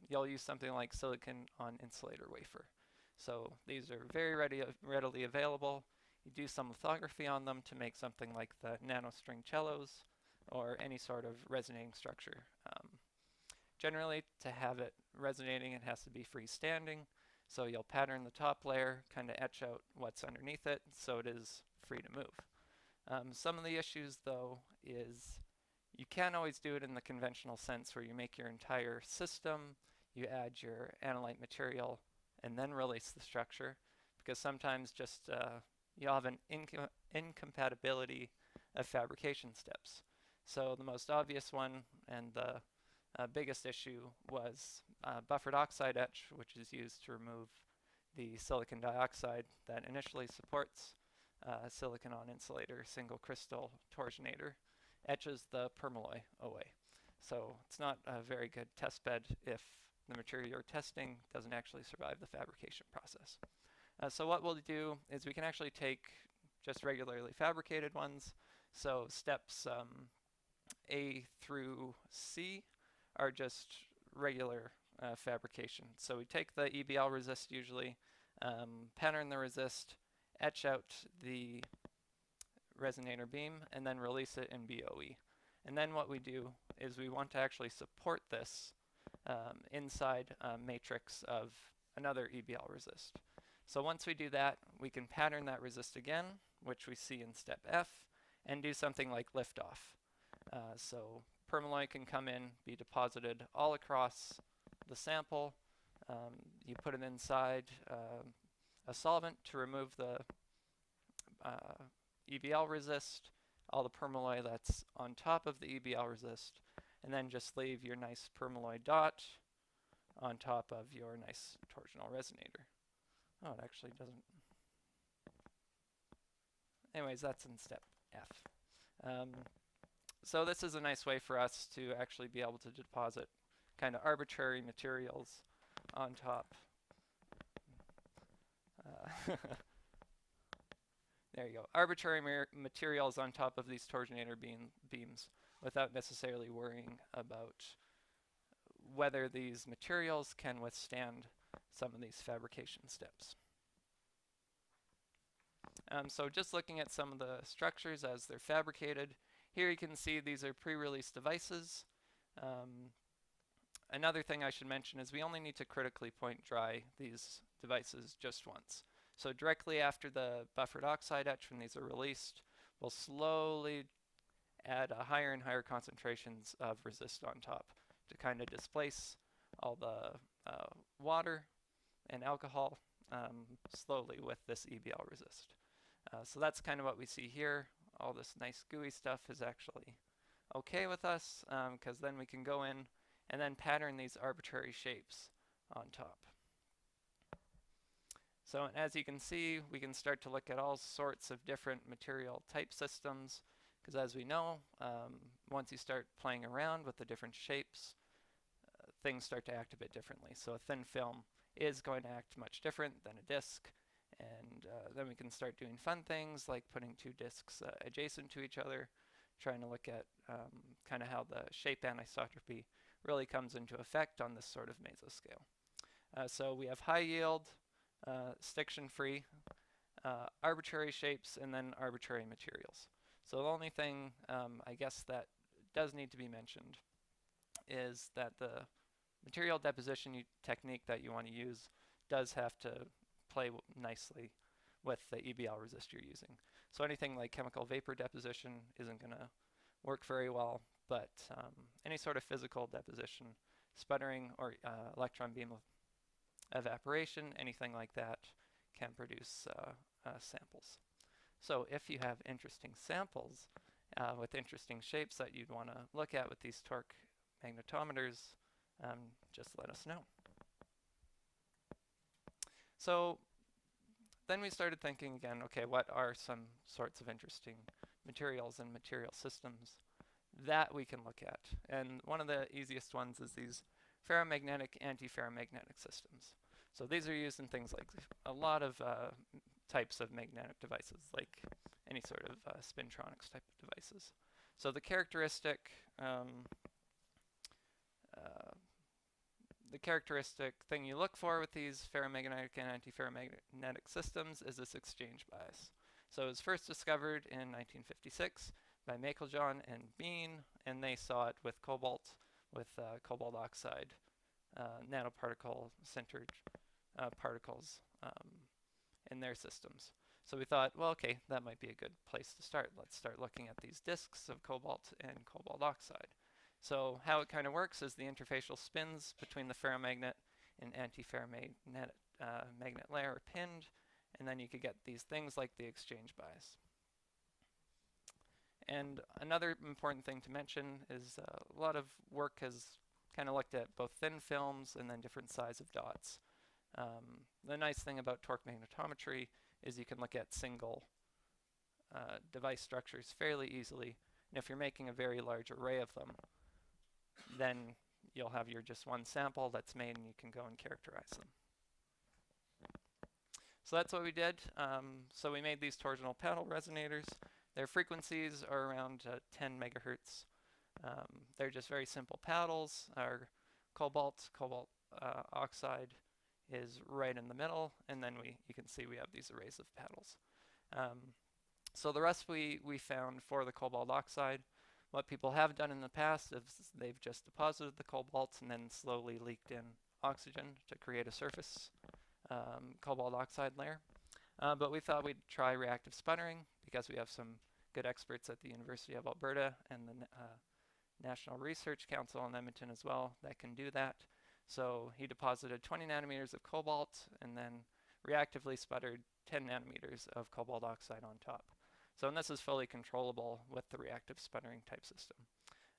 you'll use something like silicon on insulator wafer. So these are very readily available. You do some lithography on them to make something like the nanostring cellos or any sort of resonating structure. Generally, to have it resonating, it has to be freestanding. So you'll pattern the top layer, kind of etch out what's underneath it, so it is free to move. Some of the issues, though, is you can't always do it in the conventional sense where you make your entire system, you add your analyte material, and then release the structure, because sometimes just you'll have an incompatibility of fabrication steps. So the most obvious one and the biggest issue was buffered oxide etch, which is used to remove the silicon dioxide that initially supports silicon on insulator single crystal torsionator etches the permalloy away. So it's not a very good test bed if the material you're testing doesn't actually survive the fabrication process. So what we'll do is we can actually take just regularly fabricated ones. So steps A through C are just regular fabrication. So we take the EBL resist usually, pattern the resist, etch out the resonator beam, and then release it in BOE. And then what we do is we want to actually support this inside a matrix of another EBL resist. So once we do that, we can pattern that resist again, which we see in step F, and do something like liftoff. So permalloy can come in, be deposited all across the sample. You put it inside a solvent to remove the EBL resist, all the permalloy that's on top of the EBL resist, and then just leave your nice permalloy dot on top of your nice torsional resonator. Oh, it actually doesn't. Anyways, that's in step F. So this is a nice way for us to actually be able to deposit kind of arbitrary materials on top. There you go. Arbitrary materials on top of these torsionator beams without necessarily worrying about whether these materials can withstand some of these fabrication steps. So just looking at some of the structures as they're fabricated, here you can see these are pre-release devices. Another thing I should mention is we only need to critically point dry these devices just once. So directly after the buffered oxide etch, when these are released, we'll slowly add higher and higher concentrations of resist on top to kind of displace all the water and alcohol slowly with this EBL resist. So that's kind of what we see here. All this nice gooey stuff is actually okay with us, because then we can go in and then pattern these arbitrary shapes on top. So as you can see, we can start to look at all sorts of different material type systems, because as we know, once you start playing around with the different shapes, things start to act a bit differently. So a thin film is going to act much different than a disc, and then we can start doing fun things like putting two discs adjacent to each other, trying to look at kind of how the shape anisotropy really comes into effect on this sort of mesoscale. So we have high yield, stiction-free, arbitrary shapes, and then arbitrary materials. So the only thing I guess that does need to be mentioned is that the material deposition technique that you want to use does have to play nicely with the EBL resist you're using. So anything like chemical vapor deposition isn't going to work very well, but any sort of physical deposition, sputtering or electron beam evaporation, anything like that can produce samples. So if you have interesting samples with interesting shapes that you'd want to look at with these torque magnetometers, just let us know. So then we started thinking again, okay, what are some sorts of interesting materials and material systems that we can look at? And one of the easiest ones is these ferromagnetic, antiferromagnetic systems. So these are used in things like a lot of types of magnetic devices, like any sort of spintronics type of devices. So the characteristic thing you look for with these ferromagnetic and antiferromagnetic systems is this exchange bias. So it was first discovered in 1956 by Meiklejohn and Bean, and they saw it with cobalt, with cobalt oxide nanoparticle centered particles in their systems. So we thought, well, okay, that might be a good place to start. Let's start looking at these disks of cobalt and cobalt oxide. So how it kind of works is the interfacial spins between the ferromagnet and antiferromagnetic magnet layer are pinned, and then you could get these things like the exchange bias. And another important thing to mention is a lot of work has kind of looked at both thin films and then different size of dots. The nice thing about torque magnetometry is you can look at single device structures fairly easily, and if you're making a very large array of them, then you'll have your just one sample that's made and you can go and characterize them. So that's what we did. So we made these torsional paddle resonators. Their frequencies are around 10 megahertz. They're just very simple paddles. Our cobalt oxide is right in the middle, and then you can see we have these arrays of paddles. So the recipe we found for the cobalt oxide, what people have done in the past is they've just deposited the cobalt and then slowly leaked in oxygen to create a surface cobalt oxide layer. But we thought we'd try reactive sputtering because we have some good experts at the University of Alberta and the National Research Council in Edmonton as well that can do that. So he deposited 20 nanometers of cobalt and then reactively sputtered 10 nanometers of cobalt oxide on top. So and this is fully controllable with the reactive sputtering type system.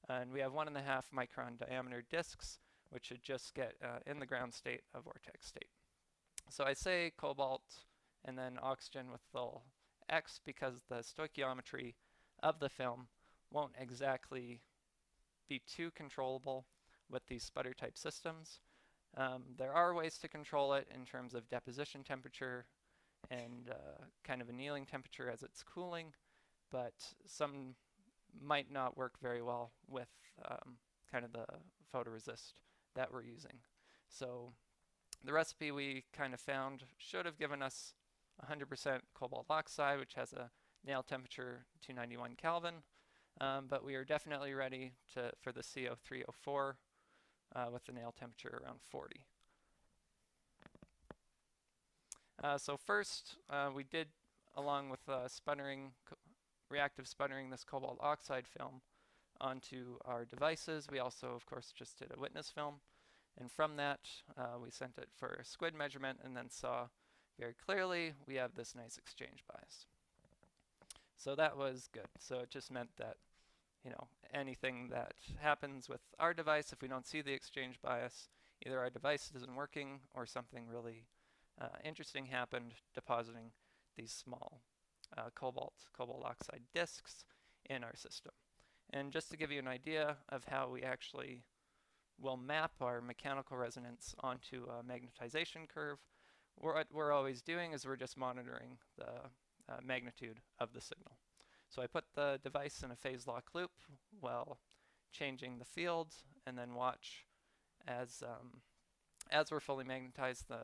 And we have 1.5 micron diameter disks, which should just get in the ground state a vortex state. So I say cobalt and then oxygen with the X because the stoichiometry of the film won't exactly be too controllable with these sputter type systems. There are ways to control it in terms of deposition temperature and kind of annealing temperature as it's cooling, but some might not work very well with kind of the photoresist that we're using. So the recipe we kind of found should have given us 100% cobalt oxide, which has a nail temperature 291 Kelvin, but we are definitely ready for the CO304 with the nail temperature around 40. So first, we did, along with reactive sputtering this cobalt oxide film onto our devices. We also, of course, just did a witness film. And from that, we sent it for a squid measurement and then saw very clearly we have this nice exchange bias. So that was good. So it just meant that, you know, anything that happens with our device, if we don't see the exchange bias, either our device isn't working or something really interesting happened depositing these small cobalt oxide disks in our system. And just to give you an idea of how we actually will map our mechanical resonance onto a magnetization curve, what we're always doing is we're just monitoring the magnitude of the signal. So I put the device in a phase lock loop while changing the field, and then watch as we're fully magnetized, the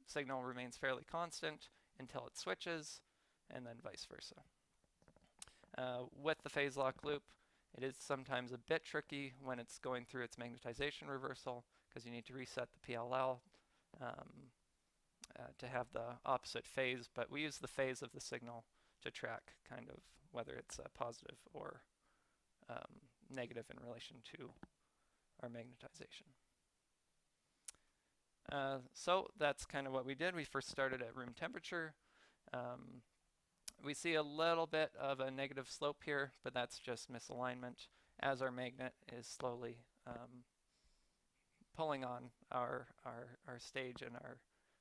signal remains fairly constant until it switches, and then vice versa. With the phase lock loop, it is sometimes a bit tricky when it's going through its magnetization reversal because you need to reset the PLL to have the opposite phase, but we use the phase of the signal to track kind of whether it's positive or negative in relation to our magnetization. So that's kind of what we did. We first started at room temperature. We see a little bit of a negative slope here, but that's just misalignment as our magnet is slowly pulling on our stage and our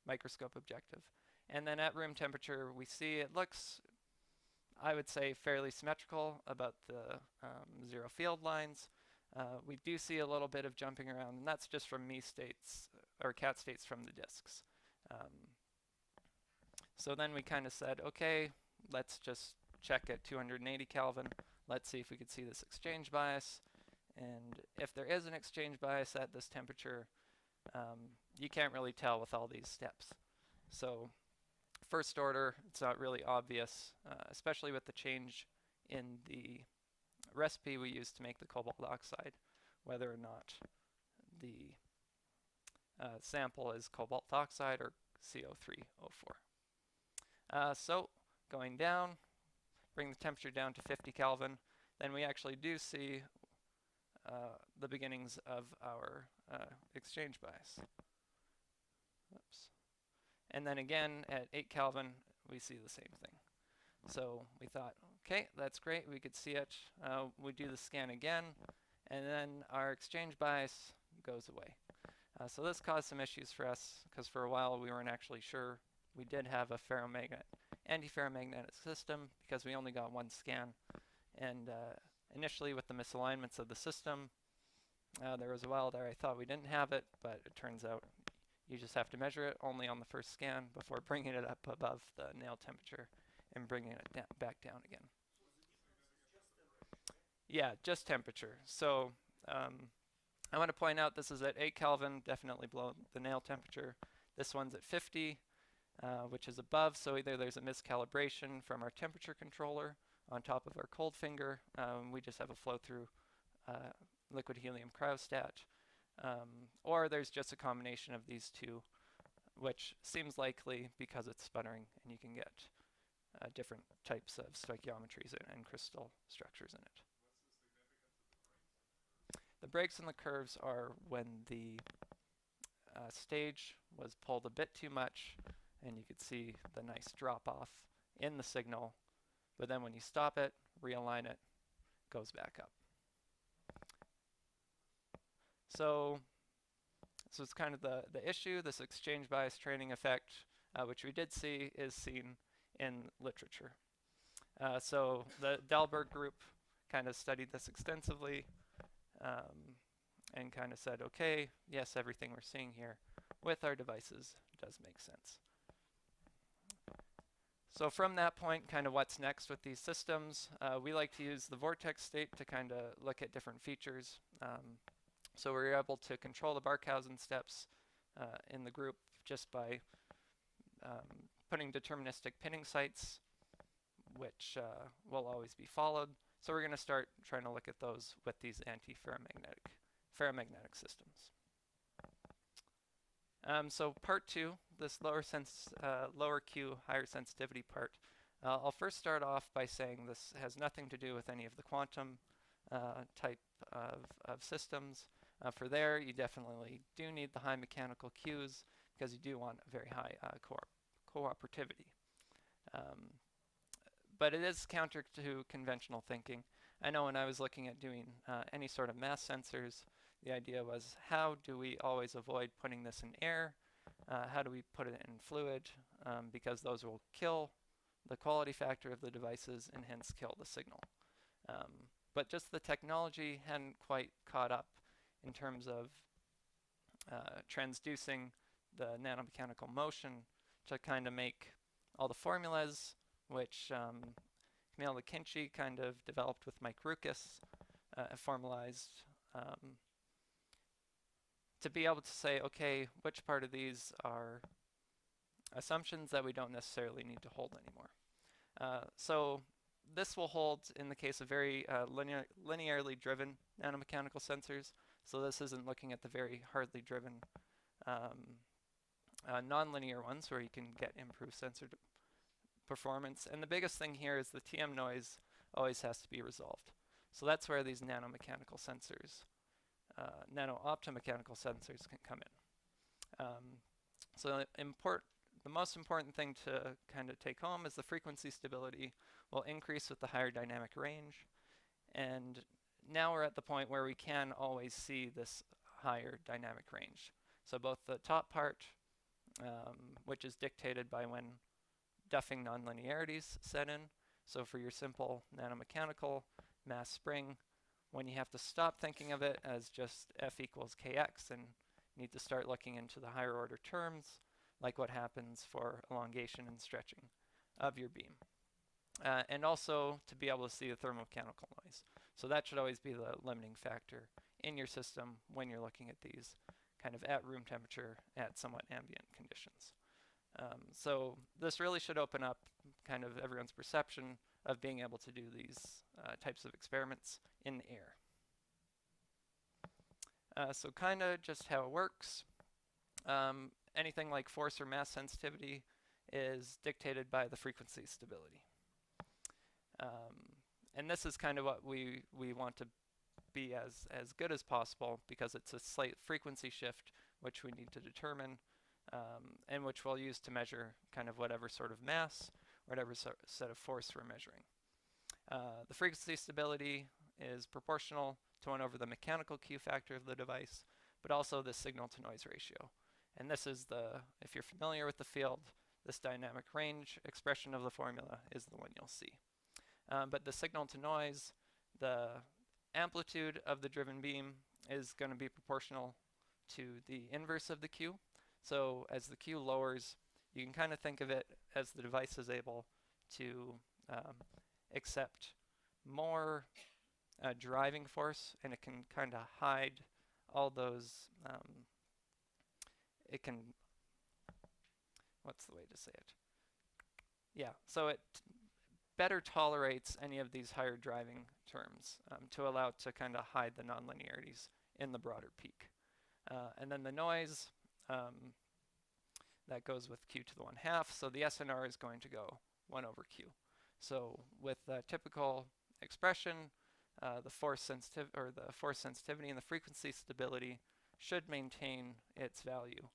microscope objective. And then at room temperature, we see it looks, I would say, fairly symmetrical about the zero field lines. We do see a little bit of jumping around, and that's just from Mie states, or cat states from the disks. So then we kind of said, okay, let's just check at 280 Kelvin. Let's see if we could see this exchange bias. And if there is an exchange bias at this temperature, you can't really tell with all these steps. So first order, it's not really obvious, especially with the change in the recipe we used to make the cobalt oxide, whether or not the sample is cobalt oxide or CO304. So going down, bring the temperature down to 50 Kelvin, then we actually do see the beginnings of our exchange bias. Oops. And then again at 8 Kelvin, we see the same thing. So we thought, okay, that's great, we could see it. We do the scan again, and then our exchange bias goes away. So this caused some issues for us because for a while we weren't actually sure we did have a antiferromagnetic system because we only got one scan. And initially with the misalignments of the system, there was a while there I thought we didn't have it, but it turns out you just have to measure it only on the first scan before bringing it up above the nail temperature and bringing it back down again. Yeah, just temperature. So I want to point out this is at 8 Kelvin, definitely below the nail temperature. This one's at 50, which is above, so either there's a miscalibration from our temperature controller on top of our cold finger. We just have a flow-through liquid helium cryostat. Or there's just a combination of these two, which seems likely because it's sputtering and you can get different types of stoichiometries and crystal structures in it. The breaks in the curves are when the stage was pulled a bit too much, and you could see the nice drop off in the signal, but then when you stop it, realign it, goes back up. So it's kind of the issue, this exchange bias training effect, which we did see is seen in literature. So the Dalberg group kind of studied this extensively and kind of said, okay, yes, everything we're seeing here with our devices does make sense. So from that point, kind of what's next with these systems, we like to use the vortex state to kind of look at different features. So we were able to control the Barkhausen steps in the group just by putting deterministic pinning sites, which will always be followed. So we're going to start trying to look at those with these ferromagnetic systems. So part 2, this lower Q, higher sensitivity part. I'll first start off by saying this has nothing to do with any of the quantum type of systems. For there, you definitely do need the high mechanical Qs because you do want a very high cooperativity. But it is counter to conventional thinking. I know when I was looking at doing any sort of mass sensors, the idea was how do we always avoid putting this in air? How do we put it in fluid? Because those will kill the quality factor of the devices and hence kill the signal. But just the technology hadn't quite caught up in terms of transducing the nanomechanical motion to kind of make all the formulas, which Camille Lekinci kind of developed with Mike Rukas, formalized to be able to say, okay, which part of these are assumptions that we don't necessarily need to hold anymore. So this will hold in the case of very linearly driven nanomechanical sensors. So this isn't looking at the very hardly driven nonlinear ones where you can get improved sensor performance. And the biggest thing here is the TM noise always has to be resolved. So that's where these nanomechanical sensors, nano-optomechanical sensors can come in. So the most important thing to kind of take home is the frequency stability will increase with the higher dynamic range. And now we're at the point where we can always see this higher dynamic range. So both the top part, which is dictated by when duffing nonlinearities set in. So for your simple nanomechanical mass spring, when you have to stop thinking of it as just F equals Kx and need to start looking into the higher order terms, like what happens for elongation and stretching of your beam. And also to be able to see the thermomechanical noise. So that should always be the limiting factor in your system when you're looking at these kind of at room temperature at somewhat ambient conditions. So this really should open up kind of everyone's perception of being able to do these types of experiments in the air. So kind of just how it works. Anything like force or mass sensitivity is dictated by the frequency stability. And this is kind of what we want to be as good as possible because it's a slight frequency shift which we need to determine and which we'll use to measure kind of whatever sort of mass, whatever set of force we're measuring. The frequency stability is proportional to 1 over the mechanical Q factor of the device, but also the signal-to-noise ratio. And this is the, if you're familiar with the field, this dynamic range expression of the formula is the one you'll see. But the signal-to-noise, the amplitude of the driven beam is going to be proportional to the inverse of the Q. So as the Q lowers, you can kind of think of it as the device is able to accept more driving force, and it can kind of hide all those, it can, what's the way to say it? Yeah, so it better tolerates any of these higher driving terms to allow it to kind of hide the nonlinearities in the broader peak. And then the noise, that goes with Q to the 1/2, so the SNR is going to go 1 over Q. So with the typical expression, the force sensitivity and the frequency stability should maintain its value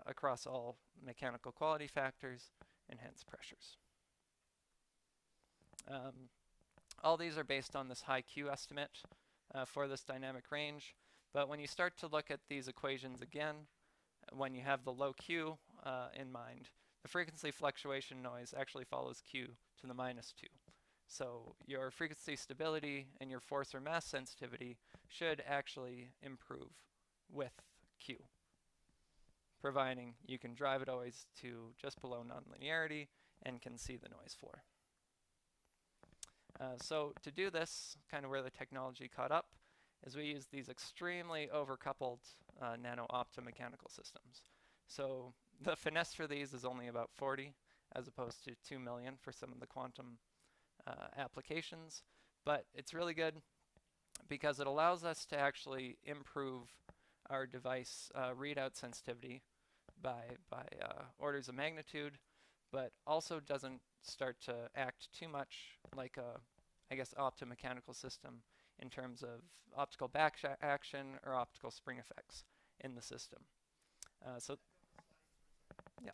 across all mechanical quality factors and hence pressures. All these are based on this high Q estimate for this dynamic range, but when you start to look at these equations again, when you have the low Q in mind, the frequency fluctuation noise actually follows Q to the -2. So your frequency stability and your force or mass sensitivity should actually improve with Q, providing you can drive it always to just below nonlinearity and can see the noise floor. So to do this, kind of where the technology caught up, is we use these extremely overcoupled nano-optomechanical systems. So the finesse for these is only about 40, as opposed to 2 million for some of the quantum applications. But it's really good because it allows us to actually improve our device readout sensitivity by orders of magnitude, but also doesn't start to act too much like a, I guess, optomechanical system in terms of optical back action or optical spring effects in the system. So, yeah.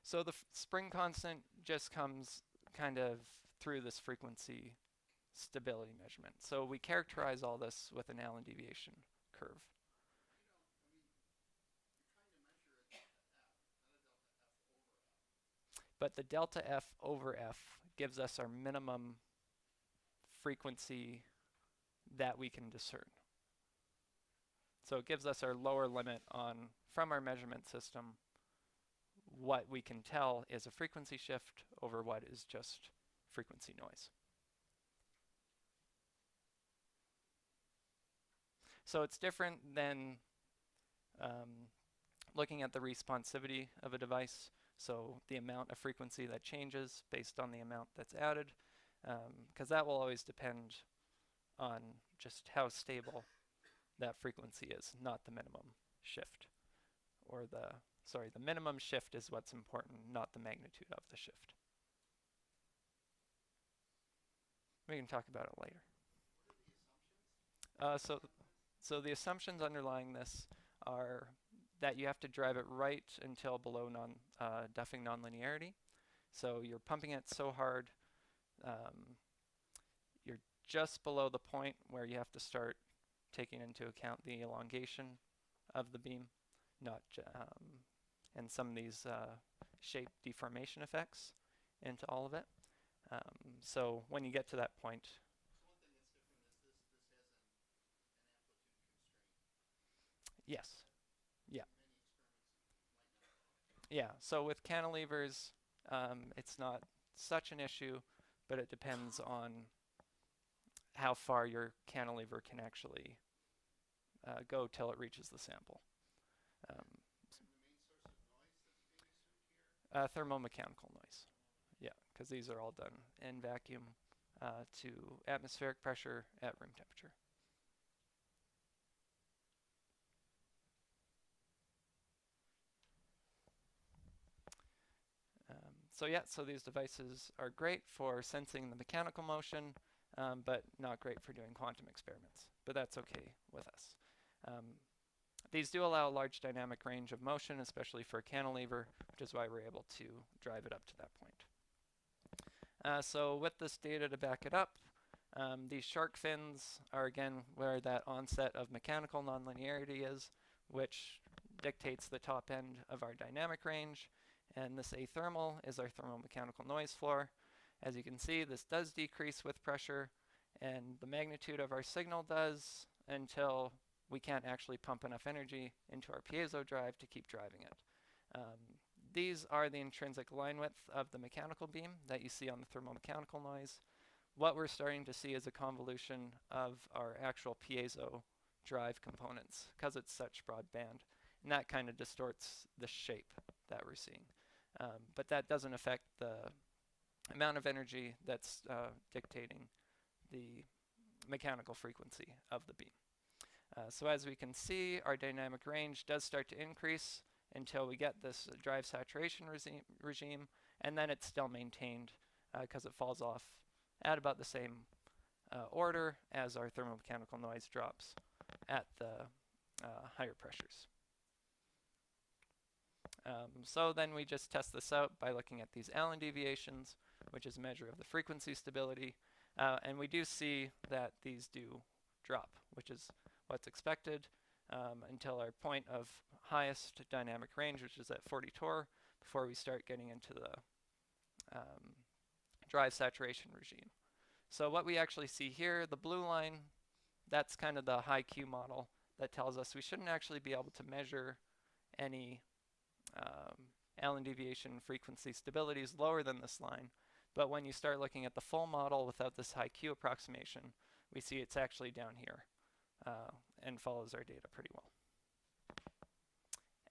So the spring constant just comes kind of through this frequency stability measurement. So we characterize all this with an Allen deviation curve. But the delta F over F gives us our minimum frequency that we can discern. So it gives us our lower limit on, from our measurement system, what we can tell is a frequency shift over what is just frequency noise. So it's different than looking at the responsivity of a device, so the amount of frequency that changes based on the amount that's added, because that will always depend on just how stable that frequency is, not the minimum shift, or the minimum shift is what's important, not the magnitude of the shift. We can talk about it later. So the assumptions underlying this are that you have to drive it right until below Duffing nonlinearity. So you're pumping it so hard, you're just below the point where you have to start taking into account the elongation of the beam, not and some of these shape deformation effects into all of it. So when you get to that point, yes, yeah, yeah. So with cantilevers, it's not such an issue, but it depends on how far your cantilever can actually go till it reaches the sample. Thermomechanical noise, yeah, because these are all done in vacuum to atmospheric pressure at room temperature. So yeah, so these devices are great for sensing the mechanical motion, but not great for doing quantum experiments. But that's okay with us. these do allow a large dynamic range of motion, especially for a cantilever, which is why we're able to drive it up to that point. So with this data to back it up, these shark fins are again where that onset of mechanical nonlinearity is, which dictates the top end of our dynamic range. And this athermal is our thermomechanical noise floor. As you can see, this does decrease with pressure, and the magnitude of our signal does until we can't actually pump enough energy into our piezo drive to keep driving it. These are the intrinsic line width of the mechanical beam that you see on the thermomechanical noise. What we're starting to see is a convolution of our actual piezo drive components because it's such broad band, and that kind of distorts the shape that we're seeing. But that doesn't affect the amount of energy that's dictating the mechanical frequency of the beam. So as we can see, our dynamic range does start to increase until we get this drive saturation regime, and then it's still maintained because it falls off at about the same order as our thermomechanical noise drops at the higher pressures. So then we just test this out by looking at these Allen deviations, which is a measure of the frequency stability, and we do see that these do drop, which is what's expected until our point of highest dynamic range, which is at 40 torr, before we start getting into the drive saturation regime. So what we actually see here, the blue line, that's kind of the high Q model that tells us we shouldn't actually be able to measure any Allen deviation frequency stabilities lower than this line. But when you start looking at the full model without this high Q approximation, we see it's actually down here and follows our data pretty well.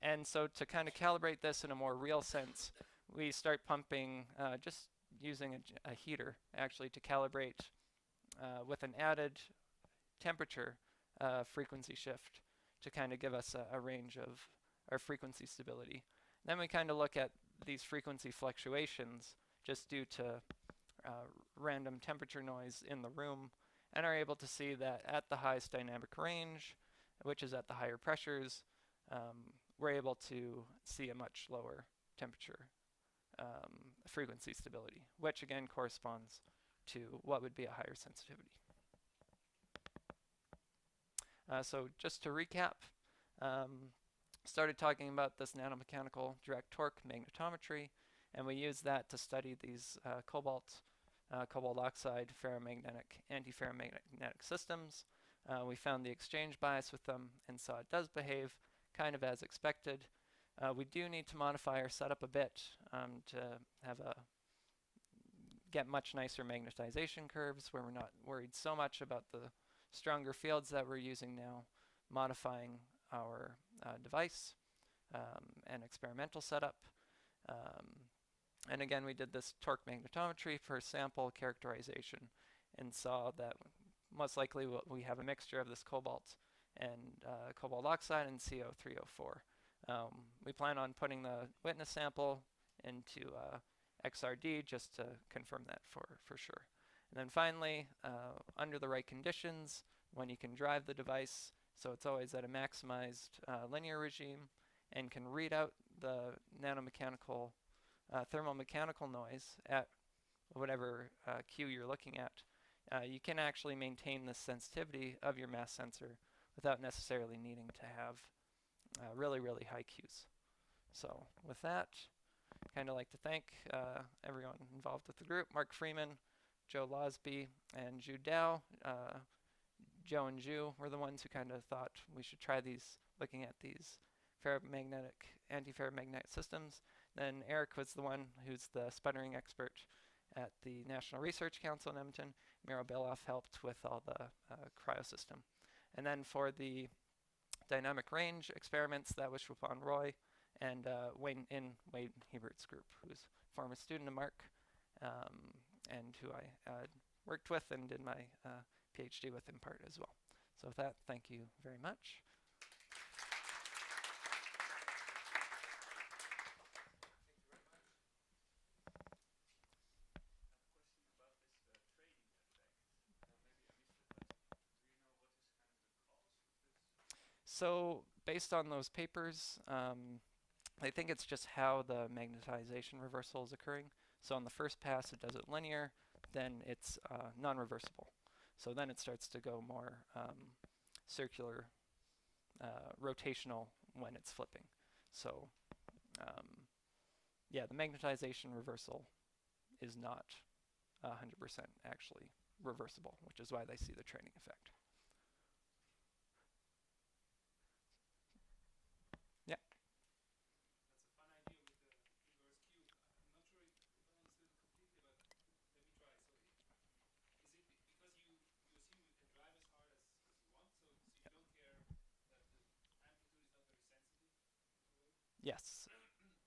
And so to kind of calibrate this in a more real sense, we start pumping, just using a heater actually to calibrate with an added temperature frequency shift to kind of give us a range of our frequency stability. Then we kind of look at these frequency fluctuations just due to random temperature noise in the room, and are able to see that at the highest dynamic range, which is at the higher pressures, we're able to see a much lower temperature frequency stability, which again corresponds to what would be a higher sensitivity. So just to recap, started talking about this nanomechanical direct torque magnetometry, and we use that to study these cobalt oxide ferromagnetic, antiferromagnetic systems. We found the exchange bias with them and saw it does behave kind of as expected. We do need to modify our setup a bit to have get much nicer magnetization curves where we're not worried so much about the stronger fields that we're using now, modifying our device and experimental setup. And again, we did this torque magnetometry for sample characterization and saw that most likely we have a mixture of this cobalt and cobalt oxide and CO304. We plan on putting the witness sample into XRD just to confirm that for sure. And then finally, under the right conditions, when you can drive the device, so it's always at a maximized linear regime and can read out the nanomechanical thermomechanical noise at whatever Q you're looking at, you can actually maintain the sensitivity of your mass sensor without necessarily needing to have really, really high Qs. So with that, kind of like to thank everyone involved with the group, Mark Freeman, Joe Losby, and Ju Dao. Joe and Ju were the ones who kind of thought we should try these, looking at these anti-ferromagnetic systems. Then Eric was the one who's the sputtering expert at the National Research Council in Edmonton. Miro Beloff helped with all the cryo system. And then for the dynamic range experiments, that was Chopin Roy and Wayne Hebert's group, who's a former student of Mark and who I worked with and did my PhD with in part as well. So with that, thank you very much. So based on those papers, I think it's just how the magnetization reversal is occurring. So on the first pass, it does it linear, then it's non-reversible. So then it starts to go more circular, rotational when it's flipping. So yeah, the magnetization reversal is not 100% actually reversible, which is why they see the training effect. Yeah. That's a fun idea with the inverse cube. I'm not sure if I understood it completely, but let me try. So is it because you assume you can drive as hard as you want, so you don't care that the amplitude is not very sensitive in a way? Yes. So you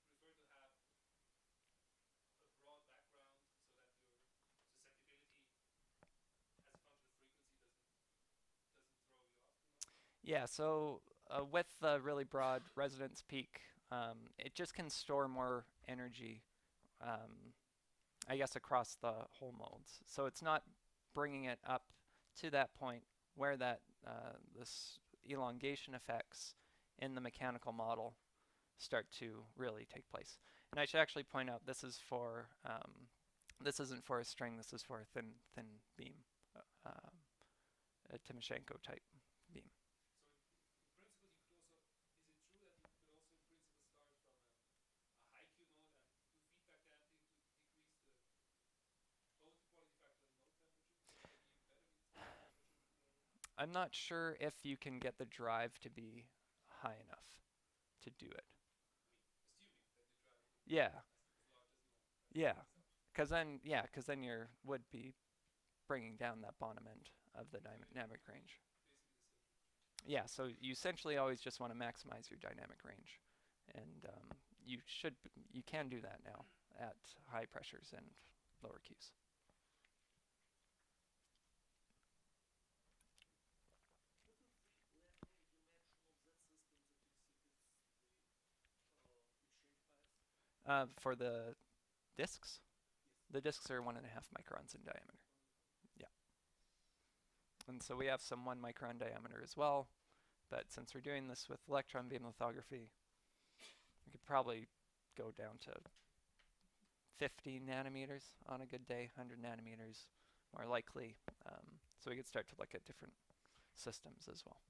prefer to have a broad background so that your susceptibility as a function of frequency doesn't throw you off too much? Yeah, so with the really broad resonance peak, it just can store more energy, I guess, across the whole molds. So it's not bringing it up to that point where that this elongation effects in the mechanical model start to really take place. And I should actually point out this is for this isn't for a string. This is for a thin beam, a Timoshenko type beam. So in principle, you could also, is it true that you could also in principle start from a high Q node and do feedback damping to decrease both the quality factor and the node temperature? Maybe even better because the node temperature would be lower. I'm not sure if you can get the drive to be high enough to do it. Assuming that the drive would be Yeah, as large as you want. Right? yeah, because then you would be bringing down that bottom end of the dynamic range. Basically the same. Yeah, so you essentially always just want to maximize your dynamic range, and you can do that now at high pressures and lower Qs. Wouldn't the left dimension of that system that exhibits the exchange bias? For the disks, Yes. the disks are 1.5 microns in diameter. Yeah, and so we have some 1 micron diameter as well, but since we're doing this with electron beam lithography, we could probably go down to 50 nanometers on a good day, 100 nanometers more likely. So we could start to look at different systems as well.